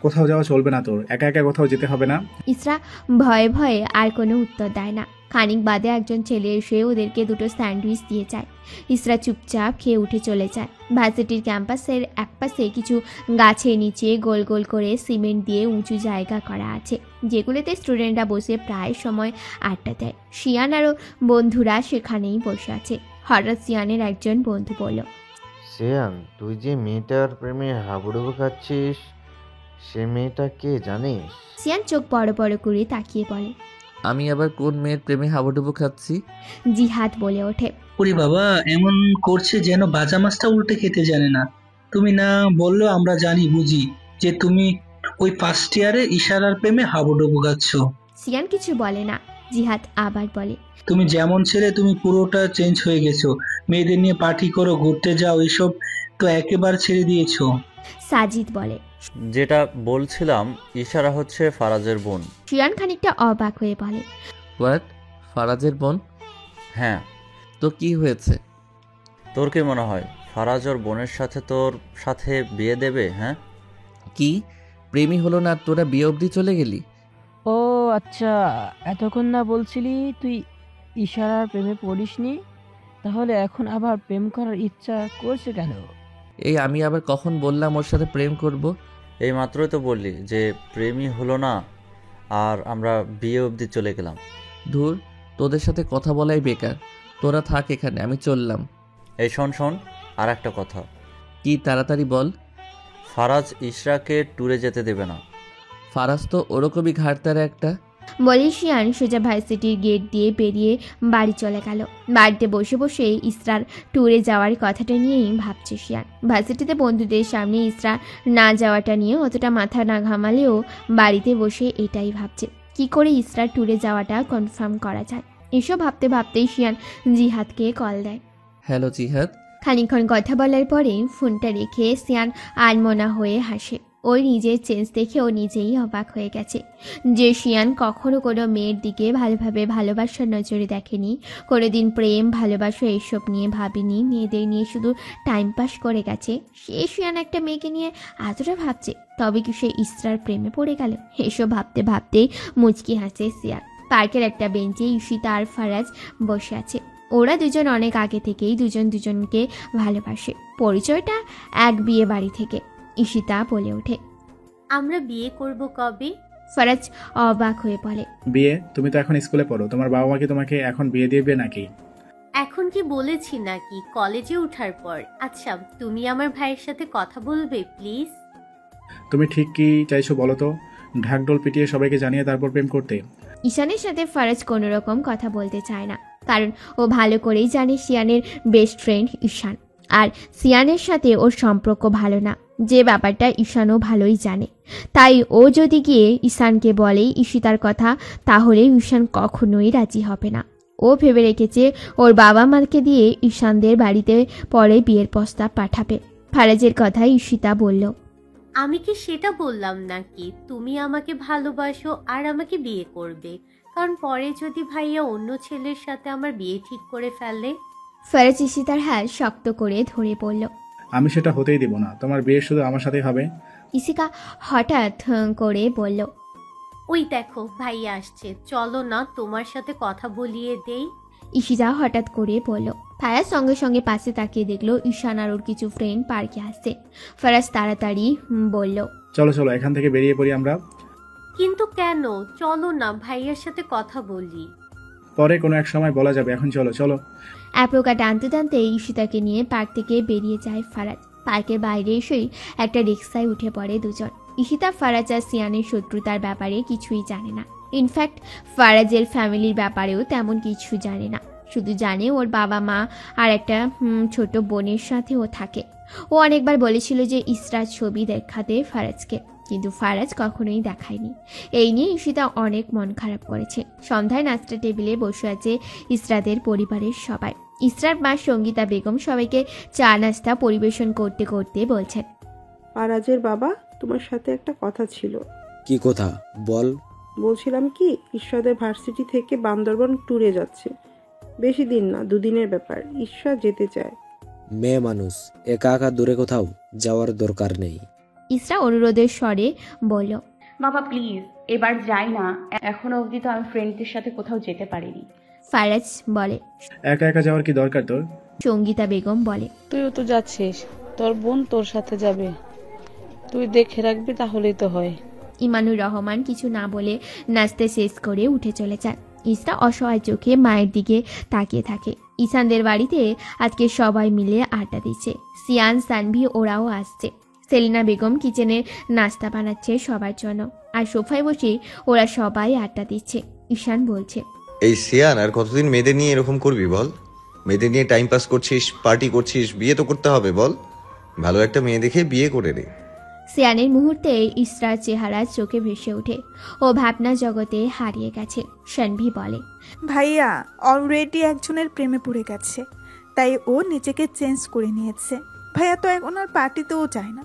কোথাও যাওয়া চলবে না তোর, একা একা কোথাও যেতে হবে না। ইশরা ভয়ে ভয়ে আর কোনো উত্তর দেয় না। খানিক বাদে একজন ছেলে এসে ওদেরকে দুটো স্যান্ডউইচ দিয়ে যায়। ইশরা চুপচাপ খেয়ে উঠে চলে যায়। ভার্সিটির ক্যাম্পাসের একপাশে কিছু গাছের নিচে গোল গোল করে সিমেন্ট দিয়ে উঁচু জায়গা করা আছে, যেগুলোতে স্টুডেন্টরা বসে প্রায় সময় আড্ডা দেয়। সিয়ান আরও বন্ধুরা সেখানেই বসে আছে। হঠাৎ সিয়ানের একজন বন্ধু বলল, সিয়ান, তুই যে মেয়েটার প্রেমে হাবুডুবু খাচ্ছিস, সে মেয়েটা কে জানিস? সিয়ান চোখ বড় বড় করে তাকিয়ে বলে, আমি আবার কোন মেয়ের প্রেমে হাবুডুবু খাচ্ছি? জিহাদ বলে ওঠে, ওরে বাবা, এমন করছে যেন বাজা মাছটা উল্টে খেতে জানে না। তুমি না বললেও আমরা জানি বুঝি যে তুমি ওই ফার্স্ট ইয়ারে ইশারার প্রেমে হাবুডুবু খাচ্ছ। সিয়ান কিছু বলে না। জিহাদ আবার বলে, তুমি যেমন ছেলে তুমি পুরোটা চেঞ্জ হয়ে গেছো। মেয়েদের নিয়ে পার্টি করো, ঘুরতে যাও, এসব তো একেবারে ছেড়ে দিয়েছো। সাজিদ বলে, যেটা বলছিলাম, ইশারা হচ্ছে ফারাজের বোন। সিয়ান খানিকটা অবাক হয়ে বলে, হোয়াট? ফারাজের বোন? হ্যাঁ। তো কি হয়েছে? তোর কি মনে হয় ফারাজ ওর বোনের সাথে তোর সাথে বিয়ে দেবে? হ্যাঁ, কি প্রেমী হলো না, তোরা বিয়ে অবধি চলে গেলি? ও আচ্ছা, এতক্ষণ না বলছিলি তুই ইশারার প্রেমে পড়িসনি, তাহলে এখন আবার প্রেম করার ইচ্ছা করছে কেন? এই আমি আবার কখন বললাম ওর সাথে প্রেম করব? এই মাত্রই তো বললি যে প্রেমই হলো না, আর আমরা বিয়ে অবধি চলে গেলাম। ধুর, তোদের সাথে কথা বলাই বেকার। তোরা থাক এখানে, আমি চললাম। এই শোন, আর একটা কথা। কি, তাড়াতাড়ি বল। ফারাজ ইশরাকে ট্যুরে যেতে দেবে না। ফারাজ তো ওরকমই ঘাড়তারা একটা। বলে শিয়ান সোজা ভার্সিটির গেট দিয়ে বেরিয়ে বাড়ি চলে গেল। বাড়িতে বসে বসে ইসরার ট্যুরে যাওয়ার কথাটা নিয়েই ভাবছে শিয়ান। ভার্সিটিতে বন্ধুদের সামনে ইসরা না যাওয়াটা নিয়ে অতটা মাথা না ঘামালেও বাড়িতে বসে এটাই ভাবছে, কি করে ইসরার ট্যুরে যাওয়াটা কনফার্ম করা যায়। এসব ভাবতে ভাবতেই শিয়ান জিহাদকে কল দেয়। হ্যালো জিহাদ। খানিকক্ষণ কথা বলার পরে ফোনটা রেখে শিয়ান আনমনা হয়ে হাসে। ওই নিজের চেঞ্জ দেখে ও নিজেই অবাক হয়ে গেছে যে শিয়ান কখনো কোনো মেয়ের দিকে ভালোভাবে ভালোবাসার নজরে দেখেনি, কোনোদিন প্রেম ভালোবাসা এসব নিয়ে ভাবেনি, মেয়েদের নিয়ে শুধু টাইম পাস করে গেছে। সে শিয়ান একটা মেয়েকে নিয়ে এতটা ভাবছে, তবে কি সে ইসরার প্রেমে পড়ে গেল? এসব ভাবতে ভাবতেই মুচকি হাসে শিয়ান। পার্কের একটা বেঞ্চে ঈশিতা আর ফারাজ বসে আছে। ওরা দুজন অনেক আগে থেকেই দুজনকে ভালোবাসে। পরিচয়টা এক বিয়ে বাড়ি থেকে। ঈশিতা বলে ওঠে, আমরা বিয়ে করব কবে? ফারাজ অবাক হয়ে বলে, বিয়ে? তুমি তো এখন স্কুলে পড়ো, তোমার বাবা মা কি তোমাকে এখন বিয়ে দিবে নাকি? এখন কি বলেছি নাকি, কলেজে ওঠার পর। আচ্ছা, তুমি আমার ভাইয়ের সাথে কথা বলবে প্লিজ? তুমি ঠিক কি চাইছো বলো তো? ঢাকঢোল পিটিয়ে সবাইকে জানিয়ে তারপর প্রেম করতে? ঈশানের সাথে ফারাজ কোনো রকম কথা বলতে চায় না, কারণ ও ভালো করেই জানে শিয়ানের বেস্ট ফ্রেন্ড ঈশান, আর শিয়ানের সাথে ওর সম্পর্ক ভালো না, যে ব্যাপারটা ঈশানও ভালোই জানে। তাই ও যদি গিয়ে ঈশানকে বলে ঈশিতার কথা, তাহলে ঈশান কখনোই রাজি হবে না। ও ভেবে রেখেছে ওর বাবা মাকে দিয়ে ঈশানদের বাড়িতে পরে বিয়ের প্রস্তাব পাঠাবে। ফারাজের কথা ঈশিতা বলল, আমি কি সেটা বললাম নাকি তুমি আমাকে ভালোবাসো আর আমাকে বিয়ে করবে? কারণ পরে যদি ভাইয়া অন্য ছেলের সাথে আমার বিয়ে ঠিক করে ফেলে। ফারাজ ঈশিতার হাত শক্ত করে ধরে পড়ল। আমি সেটা হতেই দেব না, তোমার বিয়ে শুধু আমার সাথেই হবে। ঈশিকা হঠাৎ করে বলল, ওই দেখো ভাইয়া আসছে, চলো না তোমার সাথে কথা বলিয়ে দেই। ঈশিতা হঠাৎ করে বলল। ফারাজ সঙ্গে সঙ্গে পাশে তাকিয়ে দেখলো ঈশান আর ওর কিছু ফ্রেন্ড পার্কে আসছে। ফারাজ তাড়াতাড়ি বলল, চলো চলো এখান থেকে বেরিয়ে পড়ি আমরা। কিন্তু কেন? চলো না, ভাইয়ার সাথে কথা বলি। পরে কোনো এক সময় বলা যাবে, এখন চলো চলো। অ্যাপ্রোকা টানতে টানতে ঈশিতাকে নিয়ে পার্ক থেকে বেরিয়ে যায় ফারাজ। পার্কের বাইরে এসেই একটা রিক্সায় উঠে পড়ে দুজন। ঈশিতা ফারাজ আর সিয়ানের শত্রুতার ব্যাপারে কিছুই জানে না। ইনফ্যাক্ট ফারাজের ফ্যামিলির ব্যাপারেও তেমন কিছু জানে না, শুধু জানে ওর বাবা মা আর একটা ছোট বোনের সাথে ও থাকে। ও অনেকবার বলেছিল যে ইসরার ছবি দেখাতে ফারাজকে, কিন্তু ফারাজ কখনোই দেখায়নি। এই নিয়ে ঈশিতা অনেক মন খারাপ করেছে। সন্ধ্যায় নাস্তা টেবিলে বসে আছে ইসরাদের পরিবারের সবাই। ইসরার মা সঙ্গীতা বেগম সবাইকে চা নাস্তা পরিবেশন করতে করতে বলছেন, ফারাজের বাবা, তোমার সাথে একটা কথা ছিল। কি কথা বল? বলছিলাম কি, ঈশ্বরের ভার্সিটি থেকে বান্দরবন ট্যুরে যাচ্ছে। বেশি দিন না, 2 দিনের ব্যাপার। ঈশ্বর যেতে চায়। মেয়ে মানুষ, একা একা দূরে কোথাও যাওয়ার দরকার নেই। ইসরা অনুরোধের স্বরে বলল, বাবা প্লিজ এবার যাই না, এখনো অবধি তো আমি ফ্রেন্ডদের সাথে কোথাও যেতে পারিনি। ফারাজ বলে, একা একা যাওয়ার কি দরকার তোর? সঙ্গীতা বেগম বলে, তুইও তো যাচ্ছিস, তোর বোন তোর সাথে যাবে, তুই দেখে রাখবি তাহলেই তো হয়। ইমানুর রহমান কিছু না বলে নাচতে শেষ করে উঠে চলে যান। ইসরা অসহায় চোখে মায়ের দিকে তাকিয়ে থাকে। ঈশানদের বাড়িতে আজকে সবাই মিলে আড্ডা দিচ্ছে। সিয়ান, সানভি ওরাও আসছে। সেলিনা বেগম কিচেনে নাস্তা বানাচ্ছে সবার জন্য, আর সোফায় বসে ওরা সবাই আড্ডা দিচ্ছে। ঈশান বলছে, এই সিয়ান আর কতদিন মেয়েদের নিয়ে এরকম করবি বল? মেয়েদের নিয়ে টাইম পাস করছিস, পার্টি করছিস, বিয়ে তো করতে হবে বল। ভালো একটা মেয়ে দেখে বিয়ে করে রে। সিয়ানের মুহূর্তে ইসরার চেহারা চোখে ভেসে ওঠে। ও ভাবনা জগতে হারিয়ে গেছে। সানভি বলে, ভাইয়া অলরেডি একজনের প্রেমে পড়ে গেছে, তাই ও নিজেকে চেঞ্জ করে নিয়েছে। ভাইয়া তো এখন আর পার্টিতেও যায় না,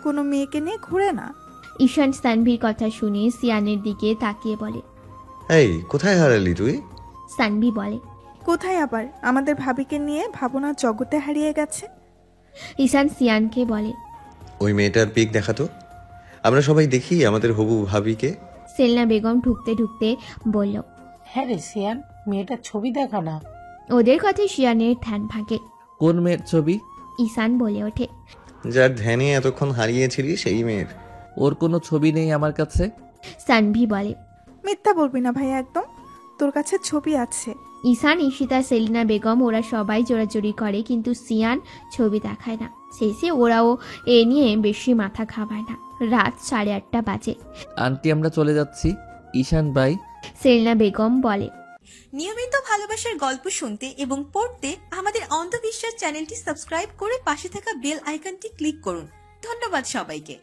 কোনো মেয়েকে নিয়ে ঘুরে না। ঈশান সানভির কথা শুনে সিয়ানের দিকে তাকিয়ে বলে, এই কোথায় হারালি তুই? সানভি বলে, কোথায় আবার, আমাদের ভাবিকে নিয়ে ভাবনার জগতে হারিয়ে গেছে। ঈশান সিয়ানকে বলে, ওই মেয়েটার পিক দেখাতো, আমরা সবাই দেখি আমাদের হবু ভাবিকে। সেলিনা বেগম ঢুকতে ঢুকতে বলল, হ্যাঁ রে সিয়ান, মেয়েটার ছবি দেখা না। ওদের কথায় শিয়ানের ধ্যান ভাঙে। কোন মেয়ের ছবি? ঈশান বলে ওঠে, যার ধ্যানে এতক্ষণ হারিয়েছিলি সেই মেয়ের। ওর কোনো ছবি নেই আমার কাছে। সানভি বলে, মিথ্যা বলবি না ভাইয়া, একদম তোর কাছে ছবি আছে। ঈশান, ঈশিতা, সেলিনা বেগম ওরা সবাই জোরাজোরি করে, কিন্তু সিয়ান ছবি দেখায় না। শেষে ওরাও এ নিয়ে বেশি মাথা ঘামায় না। রাত 8:30 বাজে। আন্টি আমরা চলে যাচ্ছি। ঈশান ভাই। সেলিনা বেগম বলে, নিয়মিত ভালোবাসার গল্প শুনতে এবং পড়তে আমাদের অন্ধবিশ্বাস চ্যানেলটি সাবস্ক্রাইব করে পাশে থাকা বেল আইকনটি ক্লিক করুন। ধন্যবাদ সবাইকে।